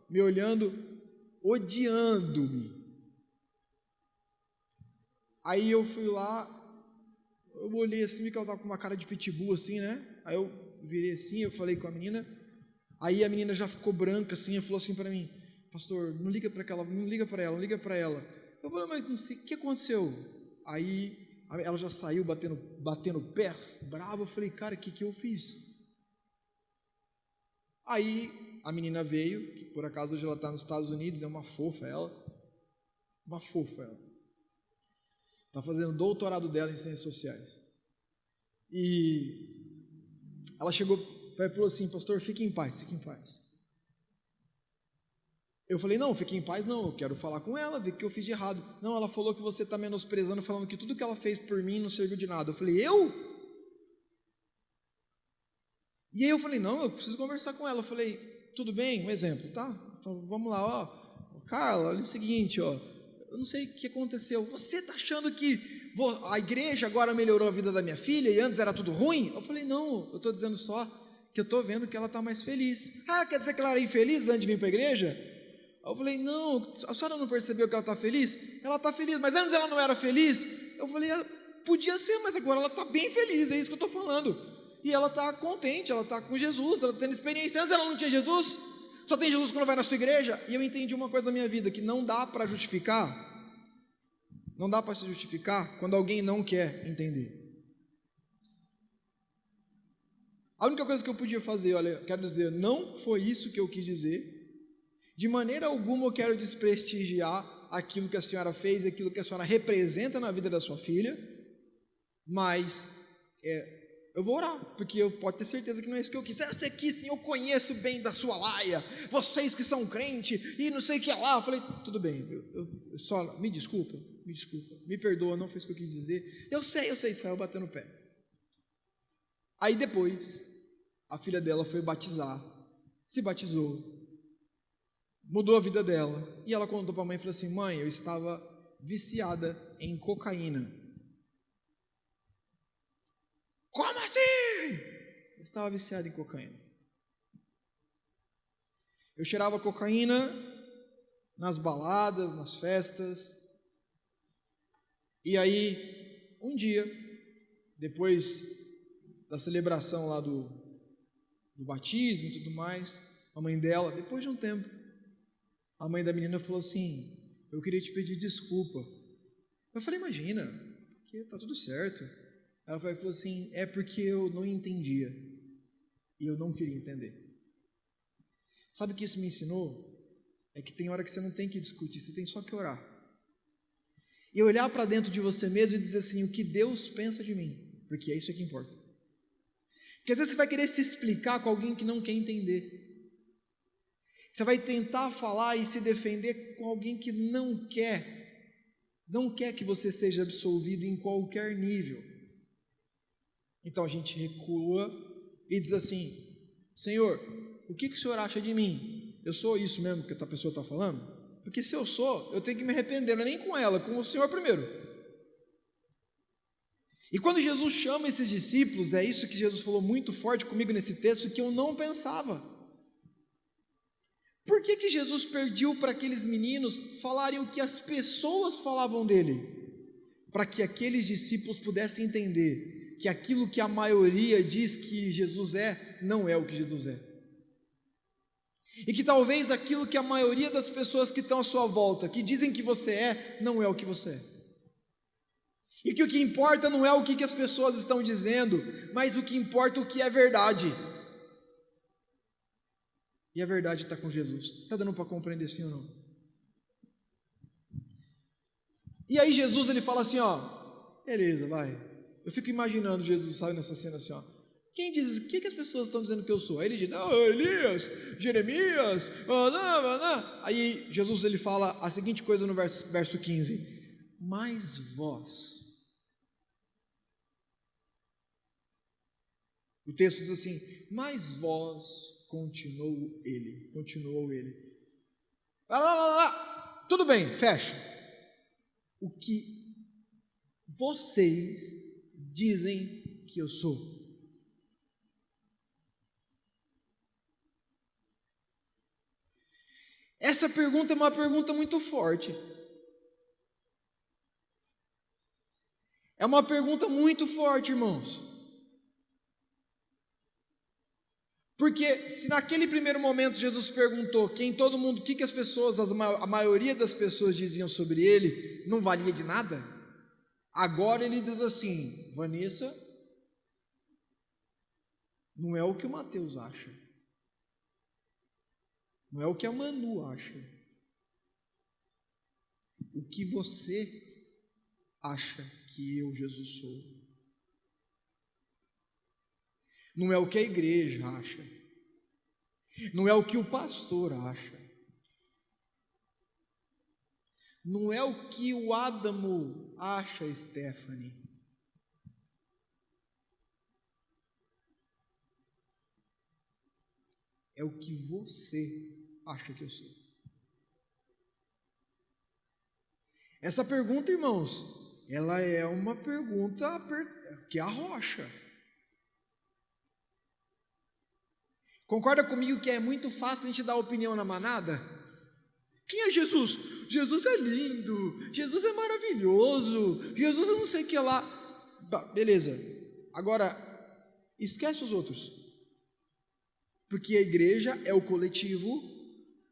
me olhando, odiando-me. Aí eu fui lá, eu olhei assim, vi que ela estava com uma cara de pitbull, assim, né? Aí eu virei assim, eu falei com a menina, aí a menina já ficou branca, assim, e falou assim para mim, pastor, não liga para ela. Eu falei, mas não sei, o que aconteceu? Aí Aí ela já saiu batendo o pé, brava. Eu falei, cara, o que eu fiz? Aí a menina veio, que por acaso hoje ela está nos Estados Unidos, é uma fofa ela. Uma fofa ela. Está fazendo o doutorado dela em ciências sociais. E ela chegou e falou assim, pastor, fique em paz, fique em paz. Eu falei, não, fique em paz não, eu quero falar com ela, ver o que eu fiz de errado. Não, ela falou que você está menosprezando, falando que tudo que ela fez por mim não serviu de nada. Eu falei, eu? E aí eu falei, não, eu preciso conversar com ela. Eu falei, tudo bem, um exemplo, tá? Falei, vamos lá, ó, Carla, olha o seguinte, ó, eu não sei o que aconteceu, você está achando que a igreja agora melhorou a vida da minha filha e antes era tudo ruim? Eu falei, não, eu estou dizendo só que eu estou vendo que ela está mais feliz. Ah, quer dizer que ela era infeliz antes de vir para a igreja? Eu falei, não, a senhora não percebeu que ela está feliz? Ela está feliz, mas antes ela não era feliz? Eu falei, podia ser, mas agora ela está bem feliz, é isso que eu estou falando. E ela está contente, ela está com Jesus, ela está tendo experiência. Antes ela não tinha Jesus, só tem Jesus quando vai na sua igreja. E eu entendi uma coisa na minha vida, que não dá para justificar, não dá para se justificar quando alguém não quer entender. A única coisa que eu podia fazer, olha, eu quero dizer, não foi isso que eu quis dizer. De maneira alguma eu quero desprestigiar aquilo que a senhora fez, aquilo que a senhora representa na vida da sua filha, mas eu vou orar, porque eu posso ter certeza que não é isso que eu quis. Você quis sim, eu conheço bem da sua laia, vocês que são crente e não sei o que lá. Eu falei, tudo bem, eu só me desculpa, me perdoa, não foi isso que eu quis dizer. Eu sei, saiu batendo o pé. Aí depois, a filha dela foi batizar, se batizou, mudou a vida dela, e ela contou para a mãe e falou assim, mãe, eu estava viciada em cocaína. Como assim? Eu estava viciada em cocaína. Eu cheirava cocaína nas baladas, nas festas, e aí, um dia, depois da celebração lá do batismo e tudo mais, a mãe dela, depois de um tempo, a mãe da menina falou assim, eu queria te pedir desculpa. Eu falei, imagina, que está tudo certo. Ela falou assim, é porque eu não entendia, e eu não queria entender. Sabe o que isso me ensinou? É que tem hora que você não tem que discutir, você tem só que orar. E olhar para dentro de você mesmo e dizer assim, o que Deus pensa de mim, porque é isso que importa. Porque às vezes você vai querer se explicar com alguém que não quer entender. Você vai tentar falar e se defender com alguém que não quer que você seja absolvido em qualquer nível. Então a gente recua e diz assim, Senhor, o que o Senhor acha de mim? Eu sou isso mesmo que a pessoa está falando? Porque se eu sou, eu tenho que me arrepender, não é nem com ela, com o Senhor primeiro. E quando Jesus chama esses discípulos, é isso que Jesus falou muito forte comigo nesse texto, que eu não pensava. Por que Jesus pediu para aqueles meninos falarem o que as pessoas falavam dele? Para que aqueles discípulos pudessem entender que aquilo que a maioria diz que Jesus é, não é o que Jesus é. E que talvez aquilo que a maioria das pessoas que estão à sua volta, que dizem que você é, não é o que você é. E que o que importa não é o que as pessoas estão dizendo, mas o que importa é o que é verdade. E a verdade está com Jesus. Está dando para compreender sim ou não? E aí Jesus ele fala assim, ó, beleza, vai. Eu fico imaginando Jesus, sabe, nessa cena assim, ó. Quem diz, o que as pessoas estão dizendo que eu sou? Aí ele diz, Elias, Jeremias, Aí Jesus ele fala a seguinte coisa no verso 15, mas vós. O texto diz assim, mas vós, continuou ele. Lá. Tudo bem, fecha. O que vocês dizem que eu sou? Essa pergunta é uma pergunta muito forte. É uma pergunta muito forte, irmãos. Porque se naquele primeiro momento Jesus perguntou quem todo mundo, o que as pessoas, a maioria das pessoas diziam sobre ele, não valia de nada, Agora ele diz assim: Vanessa, não é o que o Mateus acha, não é o que a Manu acha, o que você acha que eu, Jesus, sou. Não é o que a igreja acha, não é o que o pastor acha, não é o que o Adamo acha, Stephanie. É o que você acha que eu sou. Essa pergunta, irmãos, ela é uma pergunta que arrocha. Concorda comigo que é muito fácil a gente dar opinião na manada? Quem é Jesus? Jesus é lindo, Jesus é maravilhoso, Jesus eu não sei o que lá. Beleza, agora esquece os outros, porque a igreja é o coletivo,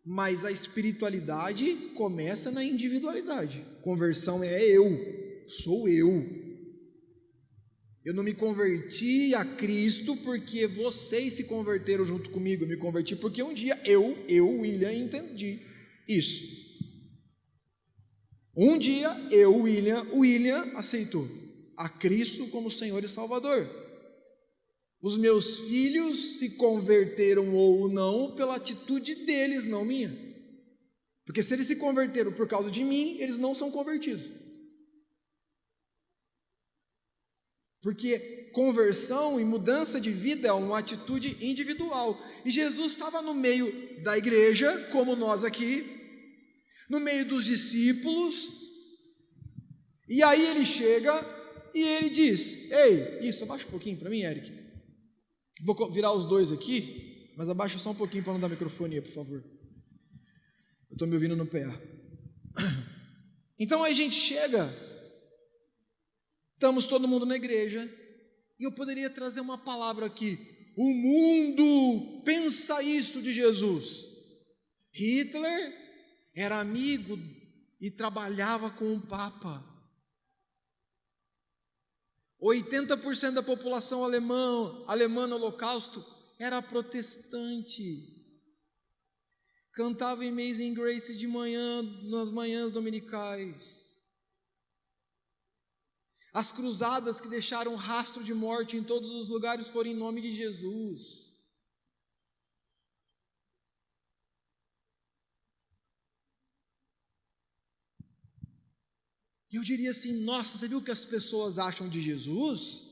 mas a espiritualidade começa na individualidade. Conversão é sou eu. Eu não me converti a Cristo porque vocês se converteram junto comigo. Eu me converti porque um dia eu, William, entendi isso. Um dia eu, William aceitou a Cristo como Senhor e Salvador. Os meus filhos se converteram ou não pela atitude deles, não minha. Porque se eles se converteram por causa de mim, eles não são convertidos. Porque conversão e mudança de vida é uma atitude individual. E Jesus estava no meio da igreja, como nós aqui, no meio dos discípulos, e aí ele chega e ele diz: ei, isso, abaixa um pouquinho para mim, Eric. Vou virar os dois aqui, mas abaixa só um pouquinho para não dar microfonia, por favor. Eu estou me ouvindo no pé. Então aí a gente chega, estamos todo mundo na igreja, e eu poderia trazer uma palavra aqui: o mundo pensa isso de Jesus. Hitler era amigo e trabalhava com o Papa. 80% da população alemã no Holocausto era protestante. Cantava Amazing Grace de manhã, nas manhãs dominicais. As cruzadas que deixaram rastro de morte em todos os lugares foram em nome de Jesus. E eu diria assim: nossa, você viu o que as pessoas acham de Jesus?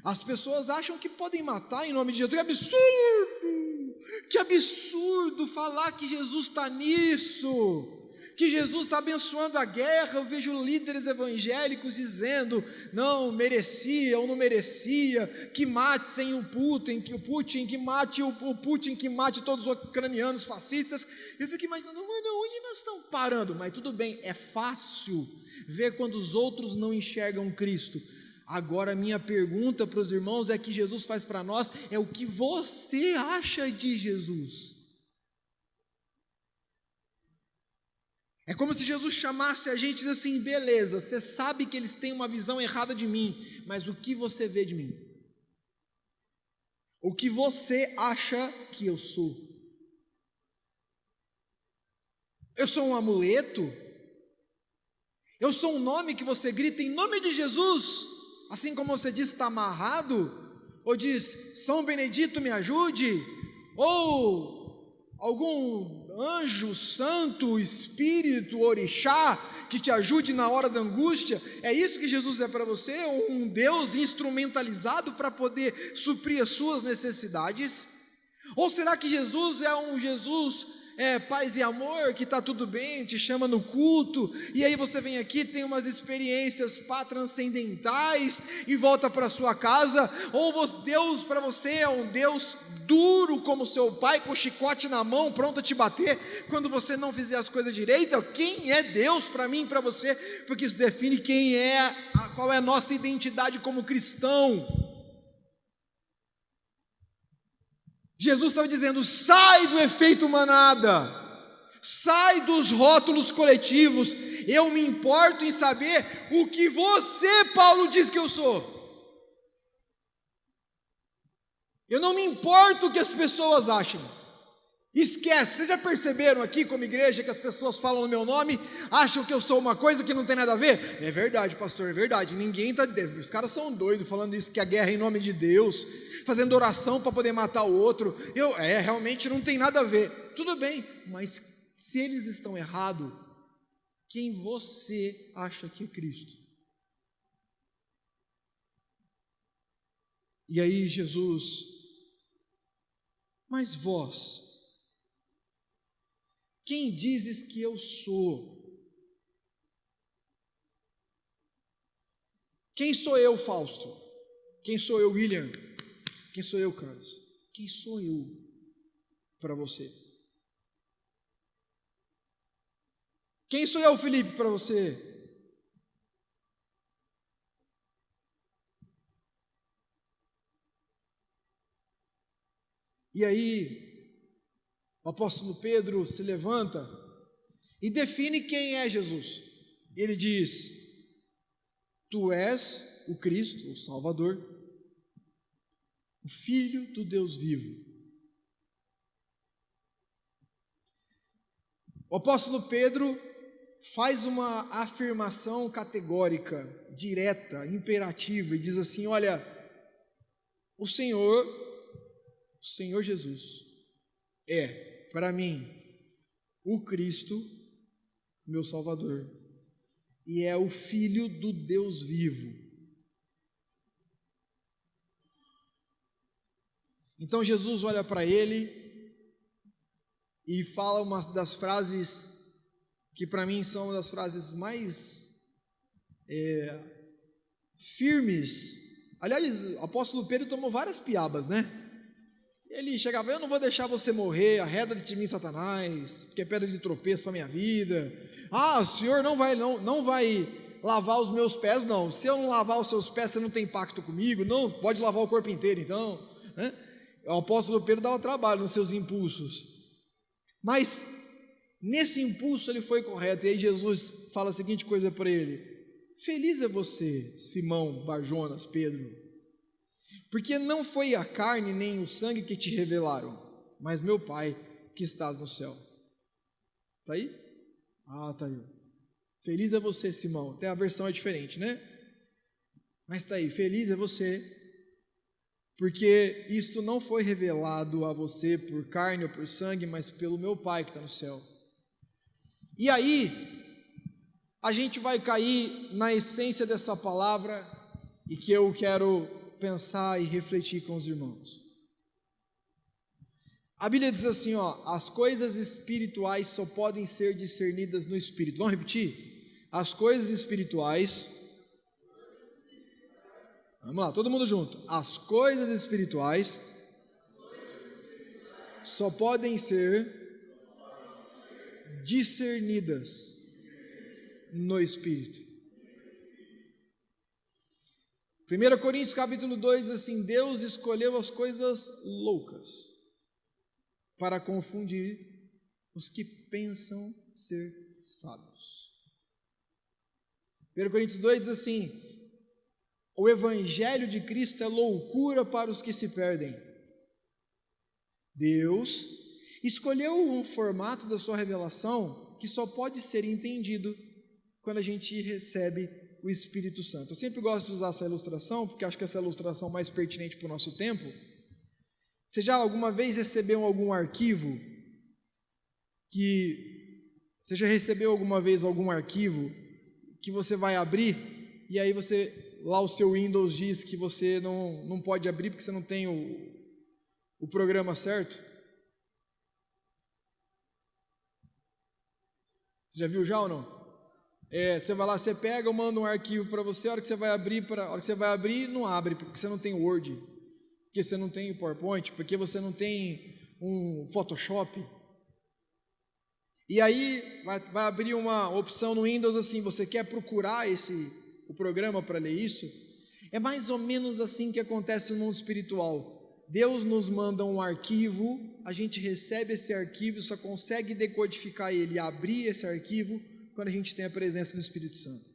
As pessoas acham que podem matar em nome de Jesus. Que absurdo! Que absurdo falar que Jesus está nisso, que Jesus está abençoando a guerra. Eu vejo líderes evangélicos dizendo: não, merecia ou não merecia, que matem o Putin, que mate o Putin, que mate todos os ucranianos fascistas. Eu fico imaginando: mano, onde nós estamos parando? Mas tudo bem, é fácil ver quando os outros não enxergam Cristo. Agora a minha pergunta para os irmãos é que Jesus faz para nós, é o que você acha de Jesus? É como se Jesus chamasse a gente e dissesse assim: beleza, você sabe que eles têm uma visão errada de mim, mas o que você vê de mim? O que você acha que eu sou? Eu sou um amuleto? Eu sou um nome que você grita em nome de Jesus, assim como você diz está amarrado, ou diz São Benedito me ajude, ou algum anjo, santo, espírito, orixá, que te ajude na hora da angústia? É isso que Jesus é para você? Um Deus instrumentalizado para poder suprir as suas necessidades? Ou será que Jesus é um Jesus paz e amor, que está tudo bem, te chama no culto, e aí você vem aqui, tem umas experiências transcendentais e volta para sua casa? Ou Deus para você é um Deus duro como seu pai, com chicote na mão, pronto a te bater quando você não fizer as coisas direito? Quem é Deus para mim e para você? Porque isso define qual é a nossa identidade como cristão. Jesus estava dizendo: sai do efeito manada, sai dos rótulos coletivos. eu me importo em saber o que você, Paulo, diz que eu sou. Eu não me importo o que as pessoas achem. Esquece, vocês já perceberam aqui como igreja que as pessoas falam no meu nome, acham que eu sou uma coisa que não tem nada a ver? É verdade, pastor, é verdade. Os caras são doidos falando isso, que a guerra é em nome de Deus, fazendo oração para poder matar o outro. Realmente não tem nada a ver. Tudo bem, mas se eles estão errados, quem você acha que é Cristo? E aí Jesus, mas vós, quem dizes que eu sou? Quem sou eu, Fausto? Quem sou eu, William? Quem sou eu, Carlos? Quem sou eu para você? Quem sou eu, Felipe, para você? E aí, o apóstolo Pedro se levanta e define quem é Jesus. Ele diz: tu és o Cristo, o Salvador, o Filho do Deus vivo. O apóstolo Pedro faz uma afirmação categórica, direta, imperativa, e diz assim: olha, o Senhor Jesus é, para mim, o Cristo, meu Salvador, e é o Filho do Deus vivo. Então Jesus olha para ele e fala uma das frases que para mim são uma das frases mais firmes. Aliás, o apóstolo Pedro tomou várias piabas, né? Ele chegava: eu não vou deixar você morrer, arreda de mim, Satanás, porque é pedra de tropeço para minha vida. O Senhor não vai lavar os meus pés, não. Se eu não lavar os seus pés, você não tem pacto comigo. Não, pode lavar o corpo inteiro, então, né? O apóstolo Pedro dava trabalho nos seus impulsos, mas nesse impulso ele foi correto. E aí Jesus fala a seguinte coisa para ele: feliz é você, Simão Barjonas, Pedro, porque não foi a carne nem o sangue que te revelaram, mas meu Pai que estás no céu. Está aí? Está aí. Feliz é você, Simão. Até a versão é diferente, né? Mas está aí: feliz é você, porque isto não foi revelado a você por carne ou por sangue, mas pelo meu Pai que está no céu. E aí, a gente vai cair na essência dessa palavra, e que eu quero pensar e refletir com os irmãos. A Bíblia diz assim, as coisas espirituais só podem ser discernidas no Espírito. Vamos repetir? As coisas espirituais, vamos lá, todo mundo junto. As coisas espirituais só podem ser discernidas no Espírito. 1 Coríntios capítulo 2 diz assim: Deus escolheu as coisas loucas para confundir os que pensam ser sábios. 1 Coríntios 2 diz assim: o Evangelho de Cristo é loucura para os que se perdem. Deus escolheu um formato da sua revelação que só pode ser entendido quando a gente recebe o Espírito Santo. Eu sempre gosto de usar essa ilustração, porque acho que essa é a ilustração mais pertinente para o nosso tempo. Você já alguma vez recebeu algum arquivo você já recebeu alguma vez algum arquivo que você vai abrir, e aí lá o seu Windows diz que você não pode abrir porque você não tem o programa certo? Você já viu ou não? Você vai lá, você pega, eu mando um arquivo para você, a hora que você vai abrir, não abre, porque você não tem o Word, porque você não tem o PowerPoint, porque você não tem um Photoshop. E aí vai abrir uma opção no Windows assim: você quer procurar o programa para ler isso? É mais ou menos assim que acontece no mundo espiritual. Deus nos manda um arquivo, a gente recebe esse arquivo, só consegue decodificar ele, abrir esse arquivo quando a gente tem a presença do Espírito Santo.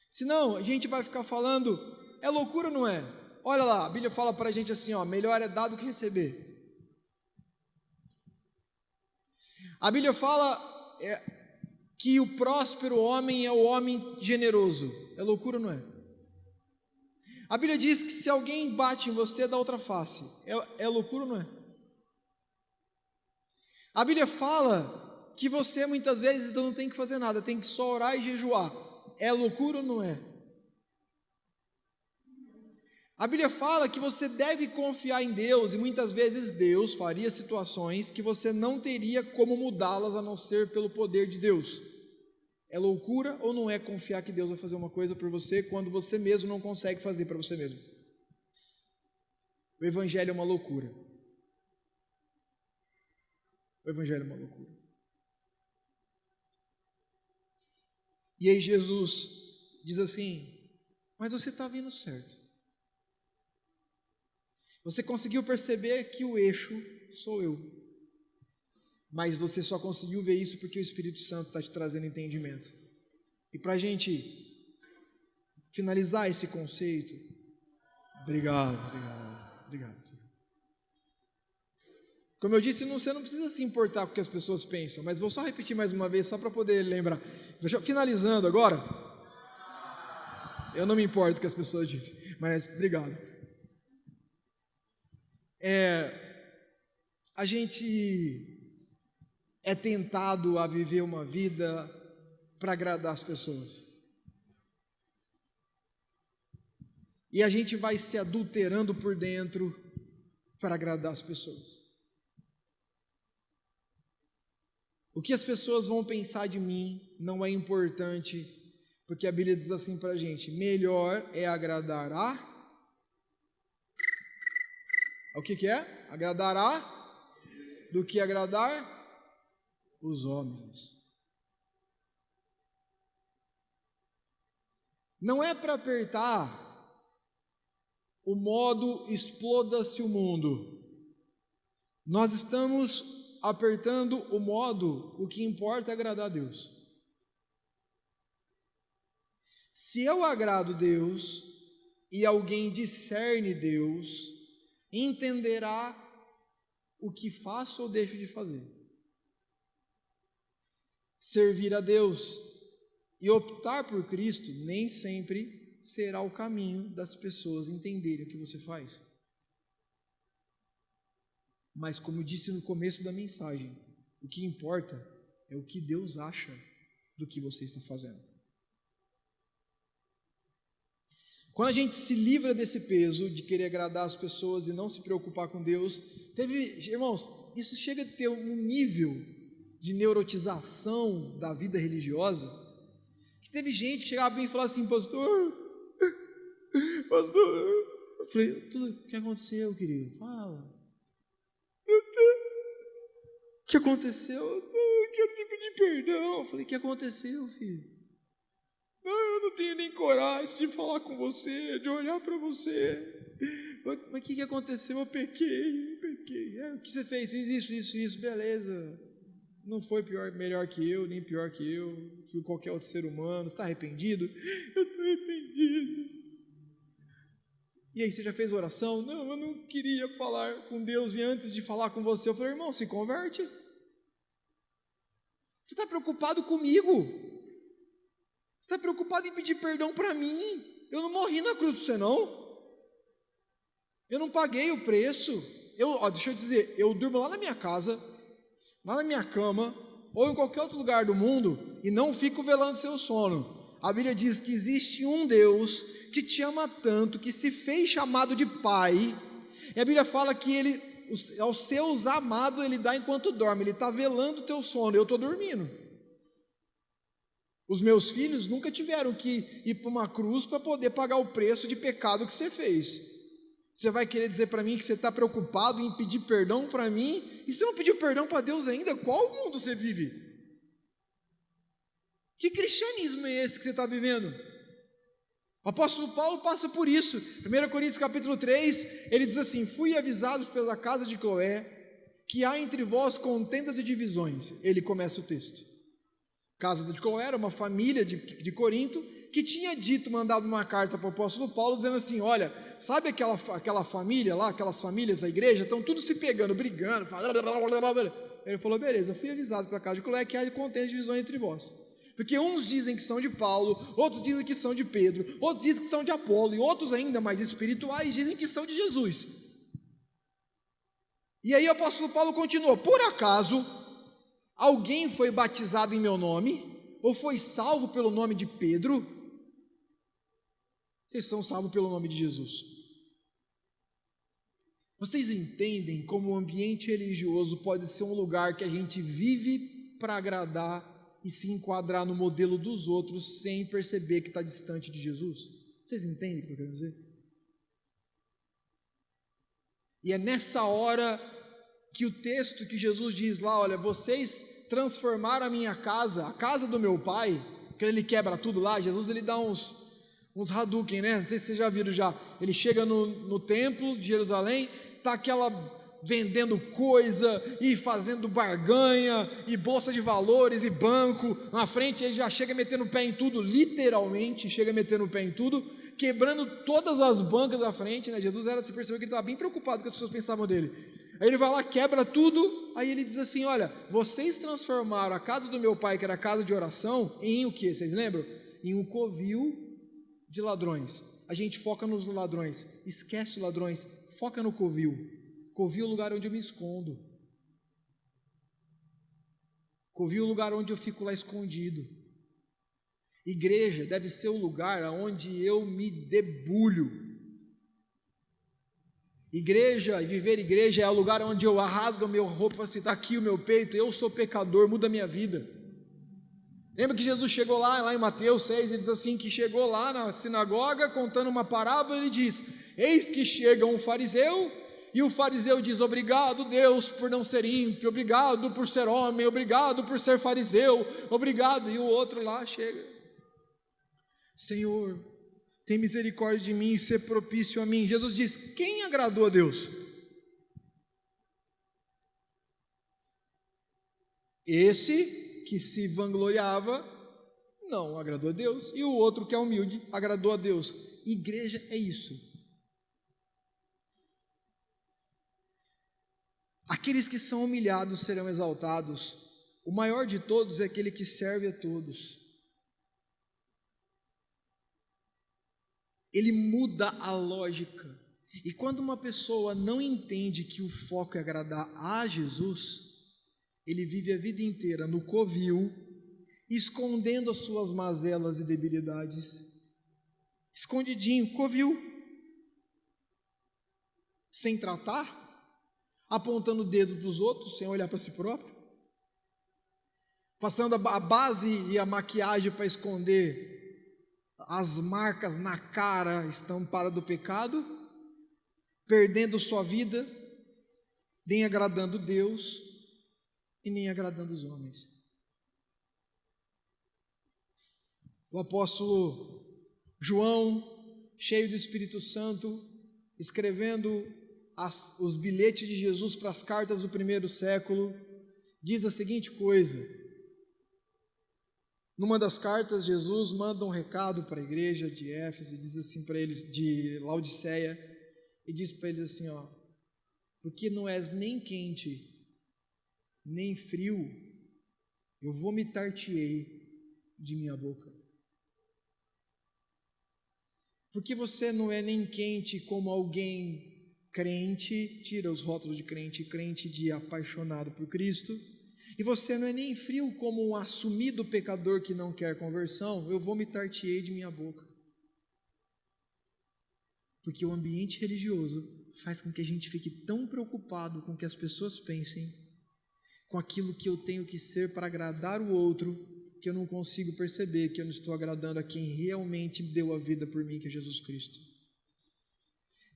Senão, a gente vai ficar falando, é loucura ou não é? Olha lá, a Bíblia fala para a gente assim, ó, melhor é dar do que receber. A Bíblia fala que o próspero homem é o homem generoso. É loucura ou não é? A Bíblia diz que se alguém bate em você, dá outra face. É loucura ou não é? A Bíblia fala que você muitas vezes não tem que fazer nada, tem que só orar e jejuar. É loucura ou não é? A Bíblia fala que você deve confiar em Deus, e muitas vezes Deus faria situações que você não teria como mudá-las a não ser pelo poder de Deus. É loucura ou não é confiar que Deus vai fazer uma coisa por você quando você mesmo não consegue fazer para você mesmo? O Evangelho é uma loucura. O Evangelho é uma loucura. E aí Jesus diz assim, mas você está vindo certo. Você conseguiu perceber que o eixo sou eu. Mas você só conseguiu ver isso porque o Espírito Santo está te trazendo entendimento. E para a gente finalizar esse conceito, obrigado. Como eu disse, você não precisa se importar com o que as pessoas pensam, mas vou só repetir mais uma vez, só para poder lembrar. Finalizando agora, eu não me importo com o que as pessoas dizem, mas obrigado. A gente é tentado a viver uma vida para agradar as pessoas. E a gente vai se adulterando por dentro para agradar as pessoas. O que as pessoas vão pensar de mim não é importante, porque a Bíblia diz assim para a gente, melhor é agradar o que é? Agradar do que agradar os homens. Não é para apertar o modo exploda-se o mundo. Nós estamos apertando o modo, o que importa é agradar a Deus. Se eu agrado Deus e alguém discerne Deus, entenderá o que faço ou deixo de fazer. Servir a Deus e optar por Cristo nem sempre será o caminho das pessoas entenderem o que você faz. Mas como disse no começo da mensagem, o que importa é o que Deus acha do que você está fazendo. Quando a gente se livra desse peso de querer agradar as pessoas e não se preocupar com Deus, irmãos, isso chega a ter um nível de neurotização da vida religiosa, que teve gente que chegava para mim e falava assim, pastor, eu falei, o que aconteceu, querido? Fala. O que aconteceu? Eu quero te pedir perdão. Eu falei, o que aconteceu, filho? Não, eu não tenho nem coragem de falar com você, de olhar para você. Mas o que aconteceu? Eu pequei. O que você fez? Fiz isso, beleza. Não foi melhor que eu, nem pior que qualquer outro ser humano. Você está arrependido? Eu estou arrependido. E aí, você já fez oração? Não, eu não queria falar com Deus e antes de falar com você, eu falei, irmão, se converte. Você está preocupado comigo? Você está preocupado em pedir perdão para mim? Eu não morri na cruz para você, não. Eu não paguei o preço. Deixa eu dizer, eu durmo lá na minha casa, lá na minha cama, ou em qualquer outro lugar do mundo, e não fico velando seu sono. A Bíblia diz que existe um Deus que te ama tanto, que se fez chamado de Pai, e a Bíblia fala que aos seus amados Ele dá enquanto dorme, Ele está velando o teu sono, eu estou dormindo. Os meus filhos nunca tiveram que ir para uma cruz para poder pagar o preço de pecado que você fez. Você vai querer dizer para mim que você está preocupado em pedir perdão para mim, e você não pediu perdão para Deus ainda? Qual mundo você vive? Que cristianismo é esse que você está vivendo? O apóstolo Paulo passa por isso. 1 Coríntios capítulo 3, ele diz assim, fui avisado pela casa de Cloé, que há entre vós contendas e divisões. Ele começa o texto. casa de Cloé era uma família de Corinto, que tinha mandado uma carta para o apóstolo Paulo, dizendo assim: olha, sabe aquela família lá, aquelas famílias da igreja, estão tudo se pegando, brigando, falando. Ele falou: beleza, eu fui avisado pela casa de Cloé que há contendas e divisões entre vós. Porque uns dizem que são de Paulo, outros dizem que são de Pedro, outros dizem que são de Apolo, e outros ainda mais espirituais dizem que são de Jesus. E aí o apóstolo Paulo continuou: por acaso alguém foi batizado em meu nome, ou foi salvo pelo nome de Pedro? Vocês são salvos pelo nome de Jesus. Vocês entendem como o ambiente religioso pode ser um lugar que a gente vive para agradar e se enquadrar no modelo dos outros sem perceber que está distante de Jesus? Vocês entendem o que eu quero dizer? E é nessa hora que o texto que Jesus diz lá: olha, vocês transformaram a minha casa, a casa do meu pai, que ele quebra tudo lá. Jesus, ele dá uns Hadouken, né? Não sei se vocês já viram já. Ele chega no templo de Jerusalém, tá aquela vendendo coisa e fazendo barganha e bolsa de valores e banco na frente. Ele já chega metendo o pé em tudo, literalmente chega metendo o pé em tudo, quebrando todas as bancas da frente, né? Jesus se percebeu que ele estava bem preocupado com o que as pessoas pensavam dele. Aí ele vai lá, quebra tudo. Aí ele diz assim: olha, vocês transformaram a casa do meu pai, que era a casa de oração, em o que? Vocês lembram? Em um covil de ladrões. A gente foca nos ladrões, esquece os ladrões, foca no covil. Covil é o lugar onde eu me escondo. Covil é o lugar onde eu fico lá escondido. Igreja deve ser o lugar onde eu me debulho. Igreja e viver igreja é o lugar onde eu rasgo a minha roupa, assim, está aqui o meu peito, eu sou pecador, muda a minha vida. Lembra que Jesus chegou lá em Mateus 6, ele diz assim, que chegou lá na sinagoga contando uma parábola, ele diz: eis que chega um fariseu, e o fariseu diz: obrigado Deus por não ser ímpio, obrigado por ser homem, obrigado por ser fariseu, obrigado. E o outro lá chega: Senhor, tem misericórdia de mim e ser propício a mim. Jesus diz: quem agradou a Deus? Esse que se vangloriava não agradou a Deus, e o outro que é humilde agradou a Deus. Igreja é isso. Aqueles que são humilhados serão exaltados. O maior de todos é aquele que serve a todos. Ele muda a lógica. E quando uma pessoa não entende que o foco é agradar a Jesus, ele vive a vida inteira no covil, escondendo as suas mazelas e debilidades. Escondidinho, covil. Sem tratar, apontando o dedo para os outros, sem olhar para si próprio. Passando a base e a maquiagem para esconder as marcas na cara estampada do pecado, perdendo sua vida, nem agradando Deus e nem agradando os homens. O apóstolo João, cheio do Espírito Santo, escrevendo os bilhetes de Jesus para as cartas do primeiro século, diz a seguinte coisa. Numa das cartas, Jesus manda um recado para a igreja de Éfeso, e diz assim para eles, de Laodiceia, e diz para eles assim, ó: porque não és nem quente, nem frio, eu vomitar-te-ei de minha boca. Porque você não é nem quente como alguém crente, tira os rótulos de crente de apaixonado por Cristo, e você não é nem frio como um assumido pecador que não quer conversão, eu vomitar-te-ei de minha boca. Porque o ambiente religioso faz com que a gente fique tão preocupado com o que as pessoas pensem, com aquilo que eu tenho que ser para agradar o outro, que eu não consigo perceber que eu não estou agradando a quem realmente deu a vida por mim, que é Jesus Cristo.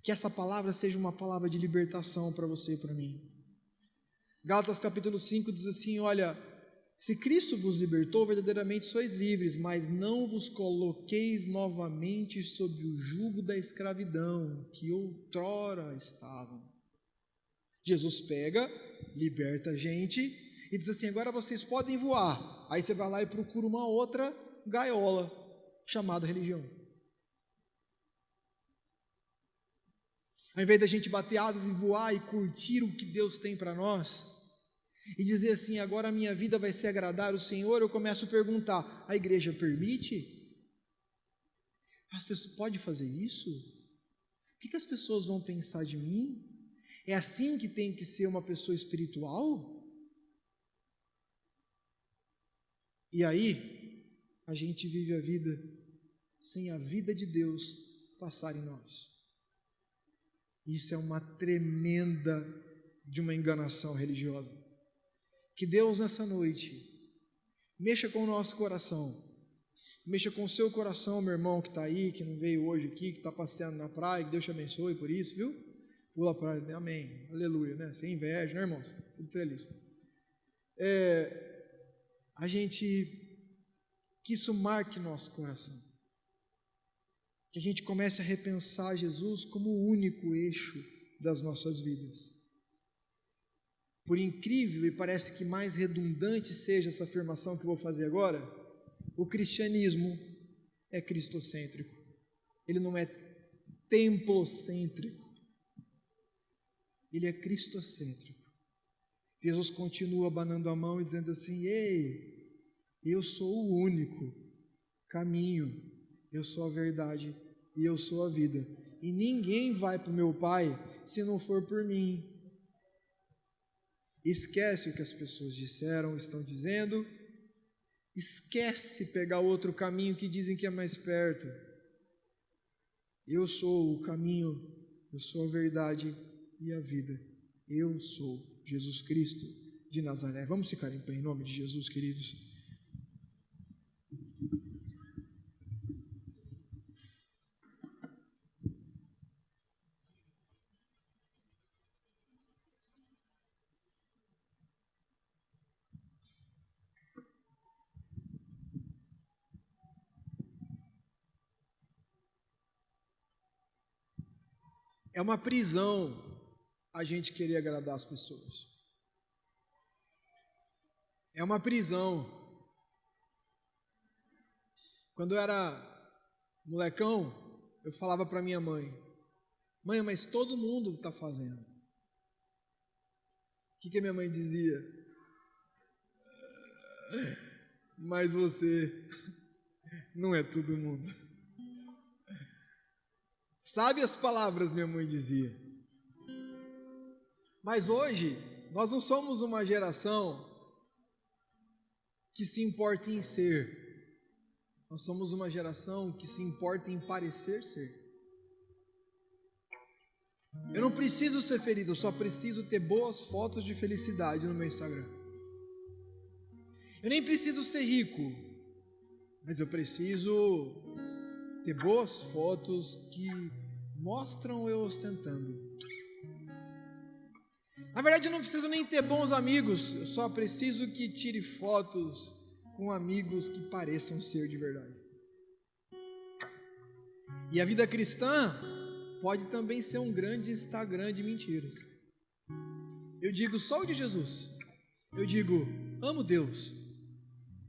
Que essa palavra seja uma palavra de libertação para você e para mim. Gálatas capítulo 5 diz assim, olha, se Cristo vos libertou, verdadeiramente sois livres, mas não vos coloqueis novamente sob o jugo da escravidão que outrora estavam. Jesus pega, liberta a gente e diz assim: agora vocês podem voar. Aí você vai lá e procura uma outra gaiola chamada religião. Ao invés da gente bater asas e voar e curtir o que Deus tem para nós, e dizer assim: agora a minha vida vai ser agradar o Senhor, eu começo a perguntar: a igreja permite? As pessoas podem fazer isso? O que as pessoas vão pensar de mim? É assim que tem que ser uma pessoa espiritual? E aí, a gente vive a vida sem a vida de Deus passar em nós. Isso é uma tremenda de uma enganação religiosa. Que Deus nessa noite mexa com o nosso coração, mexa com o seu coração, meu irmão que está aí, que não veio hoje aqui, que está passeando na praia, que Deus te abençoe por isso, viu? Pula a praia, né? Amém, aleluia, né? Sem inveja, né, irmãos? Tudo feliz. Que isso marque nosso coração, que a gente comece a repensar Jesus como o único eixo das nossas vidas. Por incrível e parece que mais redundante seja essa afirmação que eu vou fazer agora, o cristianismo é cristocêntrico, ele não é templocêntrico, ele é cristocêntrico. Jesus continua abanando a mão e dizendo assim: ei, eu sou o único caminho, eu sou a verdade e eu sou a vida, e ninguém vai para o meu Pai se não for por mim. Esquece o que as pessoas disseram, estão dizendo, esquece pegar outro caminho que dizem que é mais perto. Eu sou o caminho, eu sou a verdade e a vida. Eu sou Jesus Cristo de Nazaré. Vamos ficar em pé em nome de Jesus, queridos. É uma prisão a gente querer agradar as pessoas. É uma prisão. Quando eu era molecão, eu falava para minha mãe: mãe, mas todo mundo está fazendo. O que a minha mãe dizia? Mas você não é todo mundo. Sabe as palavras, minha mãe dizia. Mas hoje, nós não somos uma geração que se importa em ser. Nós somos uma geração que se importa em parecer ser. Eu não preciso ser feliz, eu só preciso ter boas fotos de felicidade no meu Instagram. Eu nem preciso ser rico, mas eu preciso ter boas fotos que mostram eu ostentando. Na verdade, eu não preciso nem ter bons amigos, eu só preciso que tire fotos com amigos que pareçam ser de verdade. E a vida cristã pode também ser um grande Instagram de mentiras. Eu digo só o de Jesus. Eu digo: amo Deus,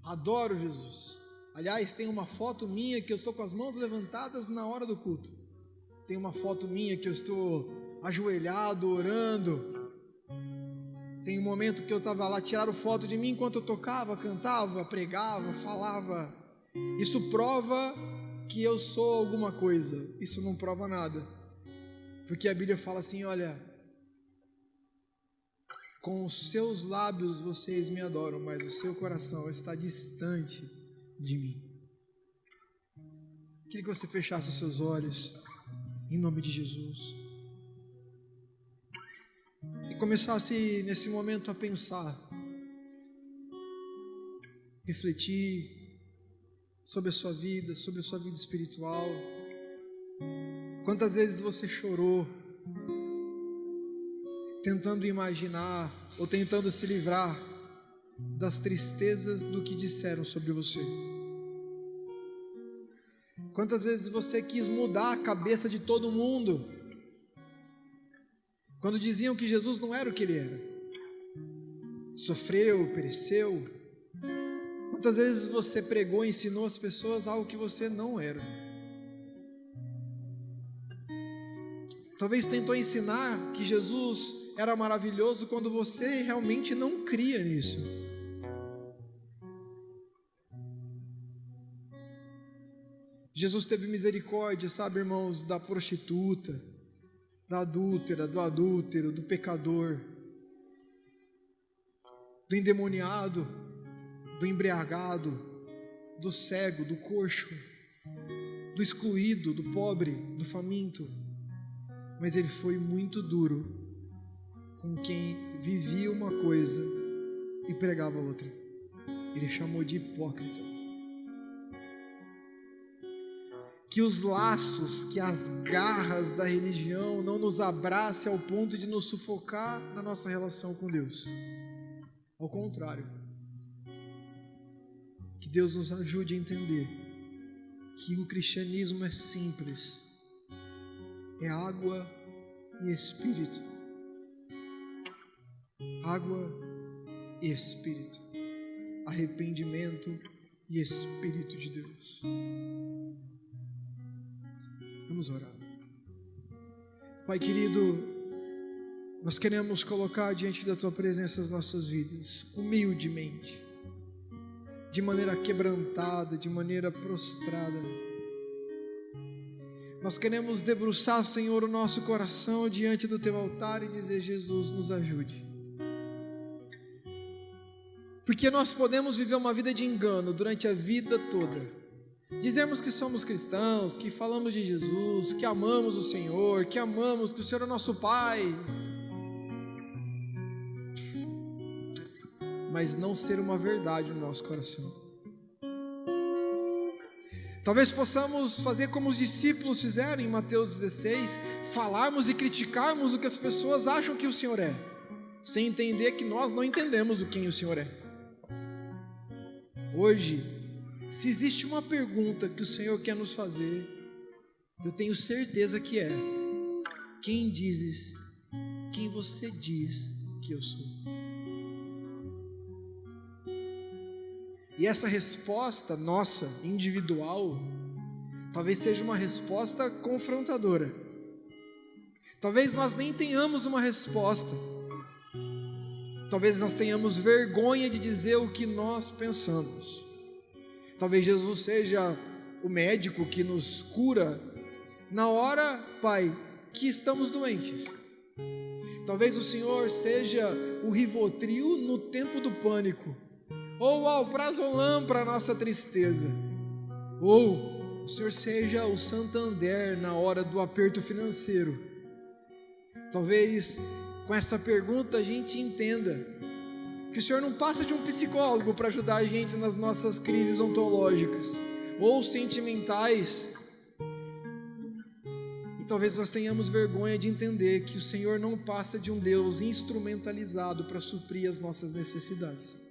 adoro Jesus. Aliás, tem uma foto minha que eu estou com as mãos levantadas na hora do culto. Tem uma foto minha que eu estou ajoelhado, orando. Tem um momento que eu estava lá, tiraram foto de mim enquanto eu tocava, cantava, pregava, falava. Isso prova que eu sou alguma coisa. Isso não prova nada. Porque a Bíblia fala assim: olha, com os seus lábios vocês me adoram, mas o seu coração está distante de mim. Queria que você fechasse os seus olhos, em nome de Jesus, e começasse nesse momento a pensar, refletir sobre a sua vida espiritual. Quantas vezes você chorou tentando imaginar ou tentando se livrar das tristezas do que disseram sobre você? Quantas vezes você quis mudar a cabeça de todo mundo quando diziam que Jesus não era o que ele era? sofreu, pereceu? Quantas vezes você pregou e ensinou as pessoas algo que você não era? Talvez tentou ensinar que Jesus era maravilhoso quando você realmente não cria nisso. Jesus teve misericórdia, sabe, irmãos, da prostituta, da adúltera, do adúltero, do pecador, do endemoniado, do embriagado, do cego, do coxo, do excluído, do pobre, do faminto. Mas ele foi muito duro com quem vivia uma coisa e pregava outra. Ele chamou de hipócritas. Que os laços, que as garras da religião não nos abracem ao ponto de nos sufocar na nossa relação com Deus. Ao contrário, que Deus nos ajude a entender que o cristianismo é simples, é água e espírito. Água e espírito. Arrependimento e espírito de Deus. Vamos orar. Pai querido, nós queremos colocar diante da Tua presença as nossas vidas, humildemente, de maneira quebrantada, de maneira prostrada. Nós queremos debruçar, Senhor, o nosso coração diante do Teu altar e dizer: Jesus, nos ajude. Porque nós podemos viver uma vida de engano durante a vida toda. Dizermos que somos cristãos, que falamos de Jesus, que amamos o Senhor, que amamos, que o Senhor é nosso Pai. Mas não ser uma verdade no nosso coração. Talvez possamos fazer como os discípulos fizeram em Mateus 16, falarmos e criticarmos o que as pessoas acham que o Senhor é, sem entender que nós não entendemos quem o Senhor é. Hoje, se existe uma pergunta que o Senhor quer nos fazer, eu tenho certeza que é: quem você diz que eu sou? E essa resposta nossa, individual, talvez seja uma resposta confrontadora. Talvez nós nem tenhamos uma resposta. Talvez nós tenhamos vergonha de dizer o que nós pensamos. Talvez Jesus seja o médico que nos cura na hora, Pai, que estamos doentes. Talvez o Senhor seja o Rivotril no tempo do pânico, ou o Alprazolam para a nossa tristeza, ou o Senhor seja o Santander na hora do aperto financeiro. Talvez com essa pergunta a gente entenda que o Senhor não passa de um psicólogo para ajudar a gente nas nossas crises ontológicas ou sentimentais. E talvez nós tenhamos vergonha de entender que o Senhor não passa de um Deus instrumentalizado para suprir as nossas necessidades.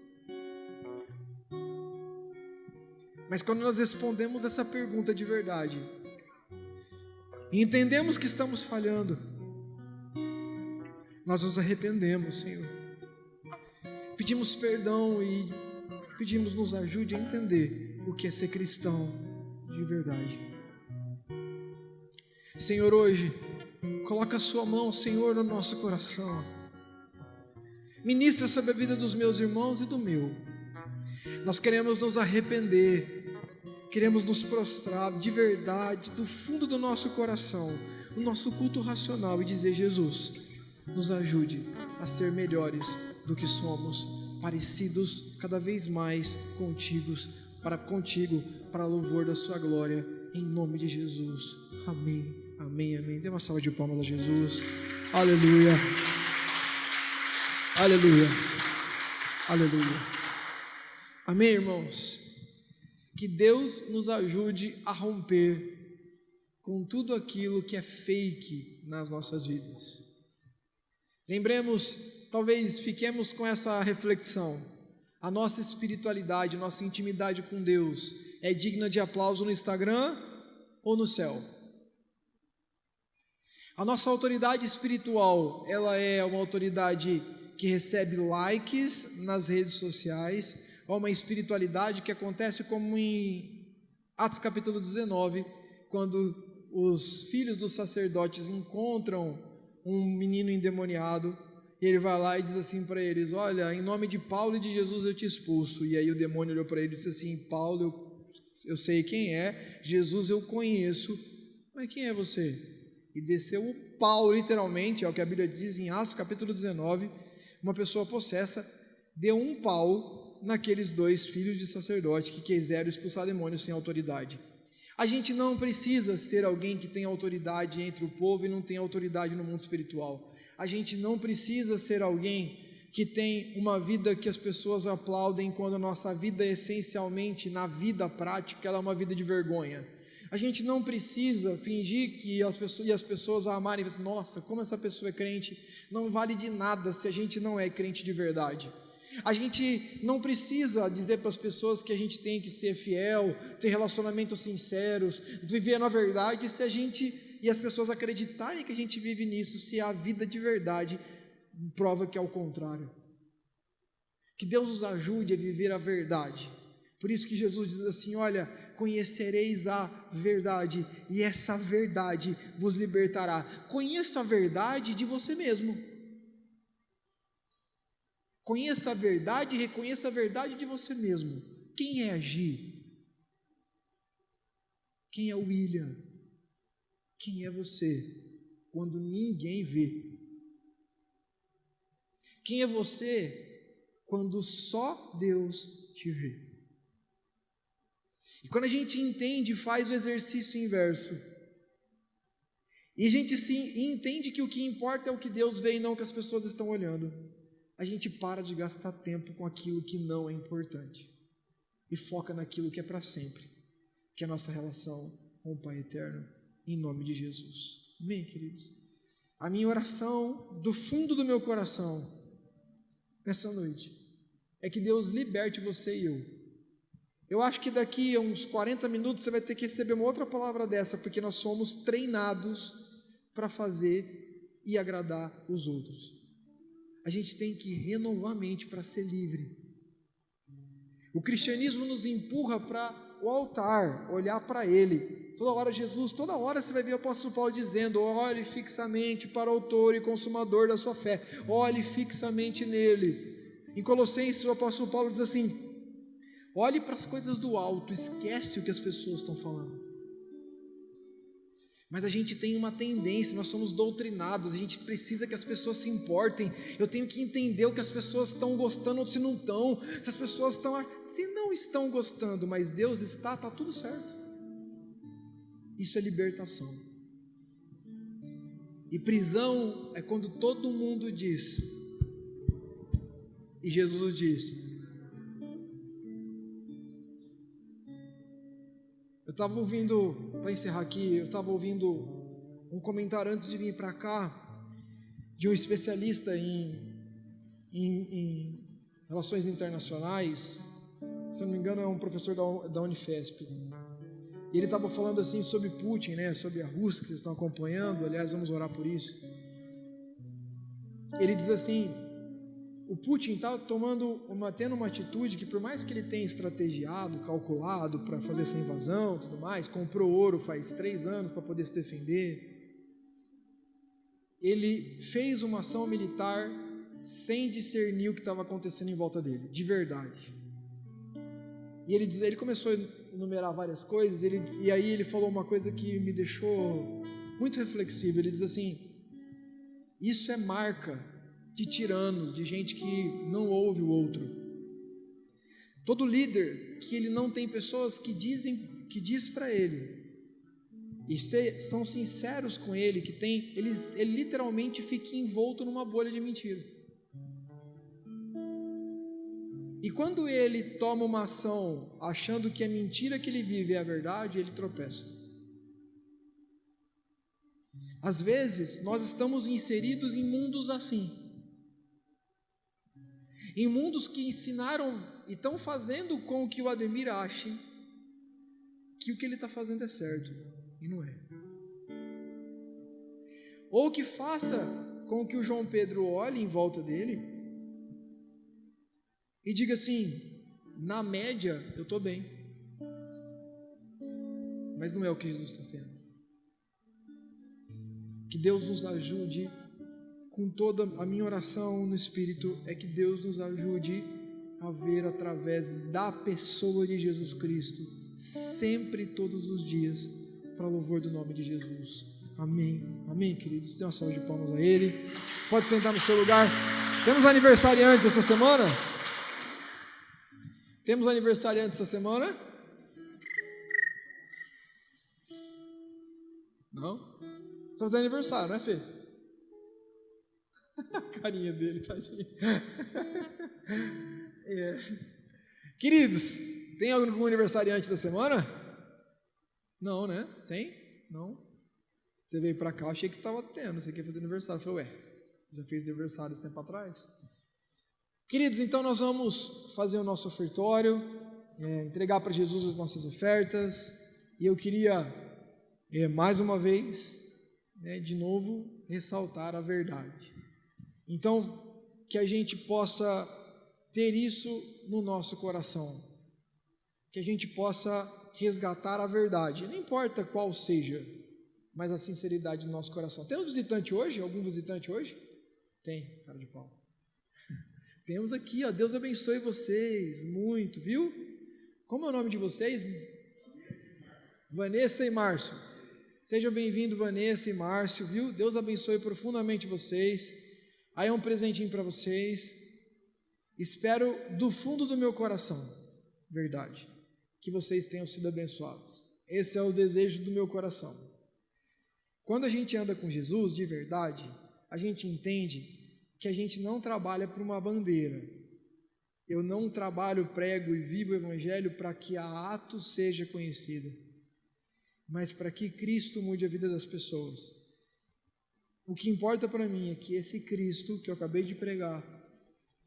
Mas quando nós respondemos essa pergunta de verdade e entendemos que estamos falhando, nós nos arrependemos, Senhor. Pedimos perdão e pedimos nos ajude a entender o que é ser cristão de verdade. Senhor, hoje, coloca a sua mão, Senhor, no nosso coração. Ministra sobre a vida dos meus irmãos e do meu. Nós queremos nos arrepender, queremos nos prostrar de verdade, do fundo do nosso coração, no nosso culto racional e dizer: Jesus, nos ajude a ser melhores do que somos, parecidos cada vez mais contigo, para louvor da sua glória, em nome de Jesus. Amém, amém, amém. Dê uma salva de palmas a Jesus. Aleluia, aleluia, aleluia. Amém, irmãos? Que Deus nos ajude a romper com tudo aquilo que é fake nas nossas vidas. Lembremos, talvez fiquemos com essa reflexão: a nossa espiritualidade, nossa intimidade com Deus é digna de aplauso no Instagram ou no céu? A nossa autoridade espiritual, ela é uma autoridade que recebe likes nas redes sociais, a uma espiritualidade que acontece como em Atos capítulo 19, quando os filhos dos sacerdotes encontram um menino endemoniado, e ele vai lá e diz assim para eles: olha, em nome de Paulo e de Jesus eu te expulso. E aí o demônio olhou para ele e disse assim: Paulo, eu sei quem é, Jesus eu conheço, mas quem é você? E desceu o pau, literalmente, é o que a Bíblia diz em Atos capítulo 19, uma pessoa possessa deu um pau naqueles dois filhos de sacerdote que quiseram expulsar demônios sem autoridade. A gente não precisa ser alguém que tem autoridade entre o povo e não tem autoridade no mundo espiritual. A gente não precisa ser alguém que tem uma vida que as pessoas aplaudem, quando a nossa vida essencialmente, na vida prática, ela é uma vida de vergonha. A gente não precisa fingir que as pessoas a amarem e dizem: nossa, como essa pessoa é crente. Não vale de nada se a gente não é crente de verdade. A gente não precisa dizer para as pessoas que a gente tem que ser fiel, ter relacionamentos sinceros, viver na verdade, se a gente e as pessoas acreditarem que a gente vive nisso, se a vida de verdade prova que é o contrário. Que Deus nos ajude a viver a verdade. Por isso que Jesus diz assim: olha, conhecereis a verdade, e essa verdade vos libertará. Conheça a verdade de você mesmo. Conheça a verdade e reconheça a verdade de você mesmo. Quem é Gi? Quem é o William? Quem é você quando ninguém vê? Quem é você quando só Deus te vê? E quando a gente entende e faz o exercício inverso, e a gente entende que o que importa é o que Deus vê e não o que as pessoas estão olhando, a gente para de gastar tempo com aquilo que não é importante e foca naquilo que é para sempre, que é a nossa relação com o Pai Eterno, em nome de Jesus. Amém, queridos? A minha oração do fundo do meu coração nessa noite é que Deus liberte você e eu. Eu acho que daqui a uns 40 minutos você vai ter que receber uma outra palavra dessa, porque nós somos treinados para fazer e agradar os outros. A gente tem que renovar a mente para ser livre. O cristianismo nos empurra para o altar, olhar para Ele. Toda hora Jesus, toda hora você vai ver o apóstolo Paulo dizendo: olhe fixamente para o autor e consumador da sua fé. Olhe fixamente nele. Em Colossenses o apóstolo Paulo diz assim: olhe para as coisas do alto, esquece o que as pessoas estão falando. Mas a gente tem uma tendência, nós somos doutrinados, a gente precisa que as pessoas se importem. Eu tenho que entender o que as pessoas estão gostando ou se não estão. Se as pessoas estão, se não estão gostando, mas Deus está tudo certo. Isso é libertação. E prisão é quando todo mundo diz, e Jesus diz. Eu estava ouvindo, para encerrar aqui, eu estava ouvindo um comentário antes de vir para cá, de um especialista em relações internacionais, se não me engano é um professor da Unifesp, e ele estava falando assim sobre Putin, né, sobre a Rússia, que vocês estão acompanhando, aliás vamos orar por isso. Ele diz assim: o Putin está tendo uma atitude que, por mais que ele tenha estrategiado, calculado para fazer essa invasão, tudo mais, comprou ouro faz 3 anos para poder se defender, ele fez uma ação militar sem discernir o que estava acontecendo em volta dele, de verdade. E ele começou a enumerar várias coisas, e aí ele falou uma coisa que me deixou muito reflexivo. Ele diz assim: isso é marca de tiranos, de gente que não ouve o outro. Todo líder que ele não tem pessoas que diz para ele e são sinceros com ele, ele literalmente fica envolto numa bolha de mentira. E quando ele toma uma ação achando que a mentira que ele vive é a verdade, ele tropeça. Às vezes nós estamos inseridos em mundos assim, em mundos que ensinaram e estão fazendo com que o Ademir ache que o que ele está fazendo é certo, e não é. Ou que faça com que o João Pedro olhe em volta dele e diga assim: na média eu estou bem, mas não é o que Jesus está vendo. Que Deus nos ajude, com toda a minha oração no Espírito, é que Deus nos ajude a ver através da pessoa de Jesus Cristo, sempre, todos os dias, para louvor do nome de Jesus. Amém, amém, queridos. Dê uma salva de palmas a Ele. Pode sentar no seu lugar. Temos aniversariantes essa semana? Temos aniversariantes essa semana? Não? Você vai fazer aniversário, né, Fê? A carinha dele, tadinho. Queridos, tem algum aniversariante da semana? Não, né? Tem? Não. Você veio pra cá, eu achei que você estava tendo. Você quer fazer aniversário? Eu falei, já fez aniversário esse tempo atrás? Queridos, então nós vamos fazer o nosso ofertório, entregar para Jesus as nossas ofertas. E eu queria, mais uma vez, de novo, ressaltar a verdade. Então, que a gente possa ter isso no nosso coração, que a gente possa resgatar a verdade, não importa qual seja, mas a sinceridade do nosso coração. Temos visitante hoje? Algum visitante hoje? Tem, cara de pau. Temos aqui, ó, Deus abençoe vocês muito, viu? Como é o nome de vocês? Vanessa e Márcio. Sejam bem-vindos, Vanessa e Márcio, viu? Deus abençoe profundamente vocês. Aí é um presentinho para vocês. Espero do fundo do meu coração, verdade, que vocês tenham sido abençoados. Esse é o desejo do meu coração. Quando a gente anda com Jesus de verdade, a gente entende que a gente não trabalha por uma bandeira. Eu não trabalho, prego e vivo o Evangelho para que a Atos seja conhecida, mas para que Cristo mude a vida das pessoas. O que importa para mim é que esse Cristo que eu acabei de pregar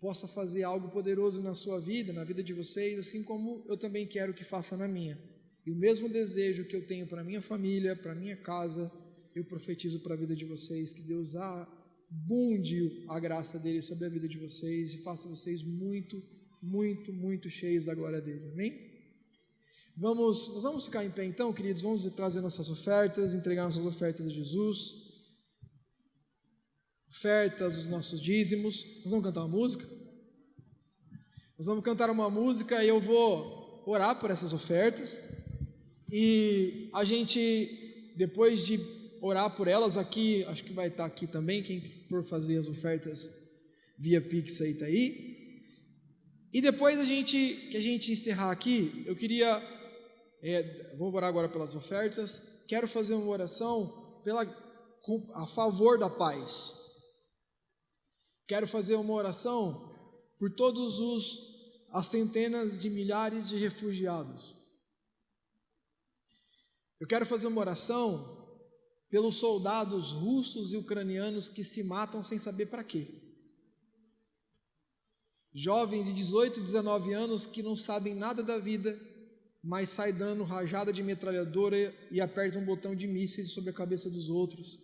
possa fazer algo poderoso na sua vida, na vida de vocês, assim como eu também quero que faça na minha. E o mesmo desejo que eu tenho para minha família, para minha casa, eu profetizo para a vida de vocês, que Deus abunde a graça dele sobre a vida de vocês e faça vocês muito, muito, muito cheios da glória dele. Amém? Nós vamos ficar em pé então, queridos, vamos trazer nossas ofertas, entregar nossas ofertas a Jesus, ofertas, os nossos dízimos. Nós vamos cantar uma música? Nós vamos cantar uma música e eu vou orar por essas ofertas, e a gente, depois de orar por elas aqui, acho que vai estar aqui também, quem for fazer as ofertas via Pix aí está aí, e depois que a gente encerrar aqui, eu queria, vou orar agora pelas ofertas, quero fazer uma oração a favor da paz, quero fazer uma oração por todos as centenas de milhares de refugiados, eu quero fazer uma oração pelos soldados russos e ucranianos que se matam sem saber para quê. Jovens de 18 e 19 anos que não sabem nada da vida, mas saem dando rajada de metralhadora e apertam um botão de mísseis sobre a cabeça dos outros,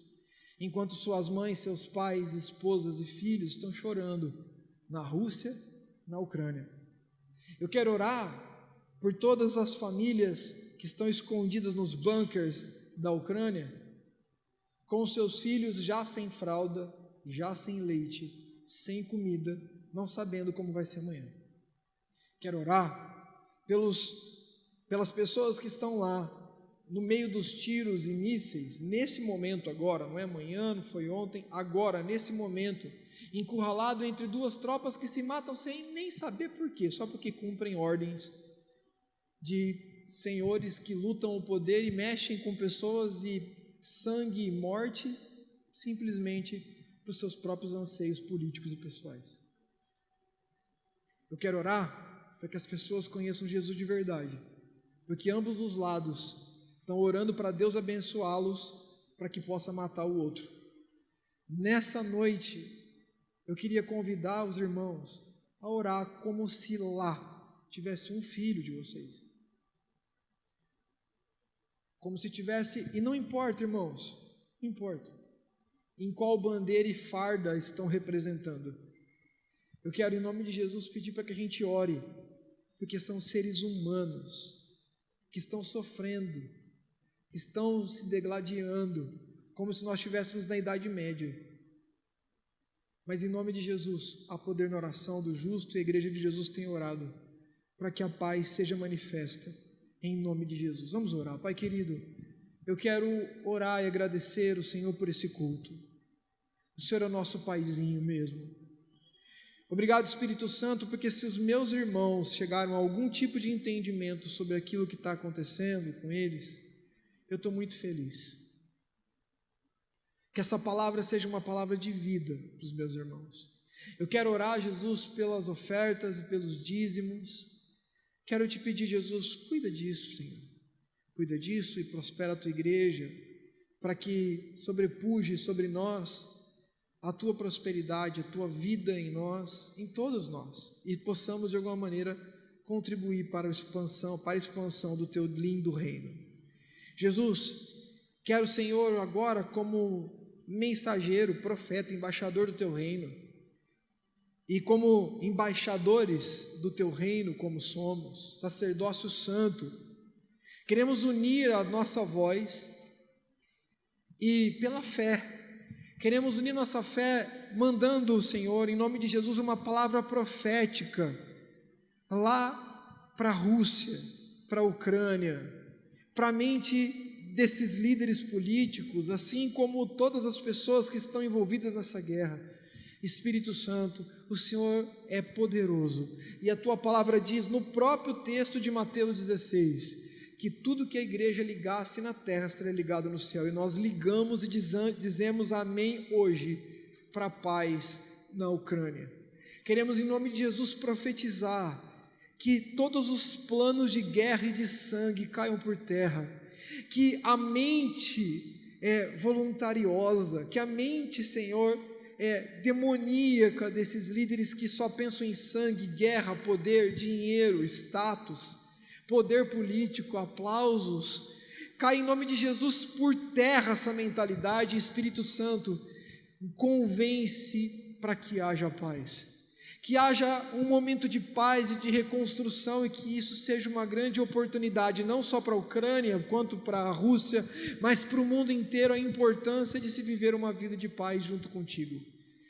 enquanto suas mães, seus pais, esposas e filhos estão chorando na Rússia, na Ucrânia. Eu quero orar por todas as famílias que estão escondidas nos bunkers da Ucrânia, com seus filhos já sem fralda, já sem leite, sem comida, não sabendo como vai ser amanhã. Quero orar pelas pessoas que estão lá, no meio dos tiros e mísseis, nesse momento agora, não é amanhã, não foi ontem, agora, nesse momento, encurralado entre duas tropas que se matam sem nem saber por quê, só porque cumprem ordens de senhores que lutam o poder e mexem com pessoas e sangue e morte, simplesmente para os seus próprios anseios políticos e pessoais. Eu quero orar para que as pessoas conheçam Jesus de verdade, porque ambos os lados estão orando para Deus abençoá-los para que possa matar o outro. Nessa noite, eu queria convidar os irmãos a orar como se lá tivesse um filho de vocês. Como se tivesse, e não importa, irmãos, não importa em qual bandeira e farda estão representando. Eu quero, em nome de Jesus, pedir para que a gente ore, porque são seres humanos que estão sofrendo, estão se degladiando, como se nós estivéssemos na Idade Média. Mas em nome de Jesus, há poder na oração do justo, e a igreja de Jesus tem orado para que a paz seja manifesta em nome de Jesus. Vamos orar. Pai querido, eu quero orar e agradecer o Senhor por esse culto. O Senhor é o nosso paizinho mesmo. Obrigado, Espírito Santo, porque se os meus irmãos chegaram a algum tipo de entendimento sobre aquilo que está acontecendo com eles, eu estou muito feliz. Que essa palavra seja uma palavra de vida para os meus irmãos. Eu quero orar, Jesus, pelas ofertas e pelos dízimos. Quero te pedir, Jesus, cuida disso, Senhor. Cuida disso e prospera a tua igreja, para que sobrepuje sobre nós a tua prosperidade, a tua vida em nós, em todos nós, e possamos de alguma maneira contribuir para a expansão do teu lindo reino. Jesus, quero, Senhor, agora como mensageiro, profeta, embaixador do teu reino, e como embaixadores do teu reino, como somos, sacerdócio santo, queremos unir a nossa voz e pela fé, queremos unir nossa fé mandando, Senhor, em nome de Jesus, uma palavra profética lá para a Rússia, para a Ucrânia, para a mente desses líderes políticos, assim como todas as pessoas que estão envolvidas nessa guerra. Espírito Santo, o Senhor é poderoso, e a tua palavra diz no próprio texto de Mateus 16, que tudo que a igreja ligasse na terra seria ligado no céu, e nós ligamos e dizemos amém hoje para a paz na Ucrânia. Queremos em nome de Jesus profetizar que todos os planos de guerra e de sangue caiam por terra, que a mente voluntariosa, que a mente, Senhor, demoníaca desses líderes que só pensam em sangue, guerra, poder, dinheiro, status, poder político, aplausos, cai em nome de Jesus por terra essa mentalidade. Espírito Santo, convence para que haja paz, que haja um momento de paz e de reconstrução, e que isso seja uma grande oportunidade, não só para a Ucrânia, quanto para a Rússia, mas para o mundo inteiro, a importância de se viver uma vida de paz junto contigo.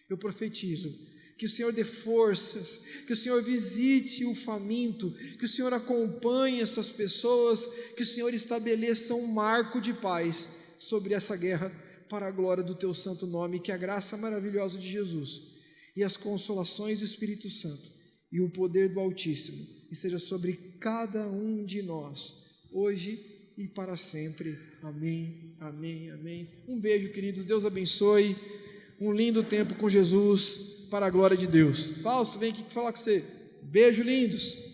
Eu profetizo que o Senhor dê forças, que o Senhor visite o faminto, que o Senhor acompanhe essas pessoas, que o Senhor estabeleça um marco de paz sobre essa guerra, para a glória do teu santo nome, que a graça maravilhosa de Jesus e as consolações do Espírito Santo e o poder do Altíssimo esteja sobre cada um de nós, hoje e para sempre. Amém, amém, amém. Um beijo, queridos, Deus abençoe, um lindo tempo com Jesus, para a glória de Deus. Fausto, vem aqui falar com você. Beijo, lindos.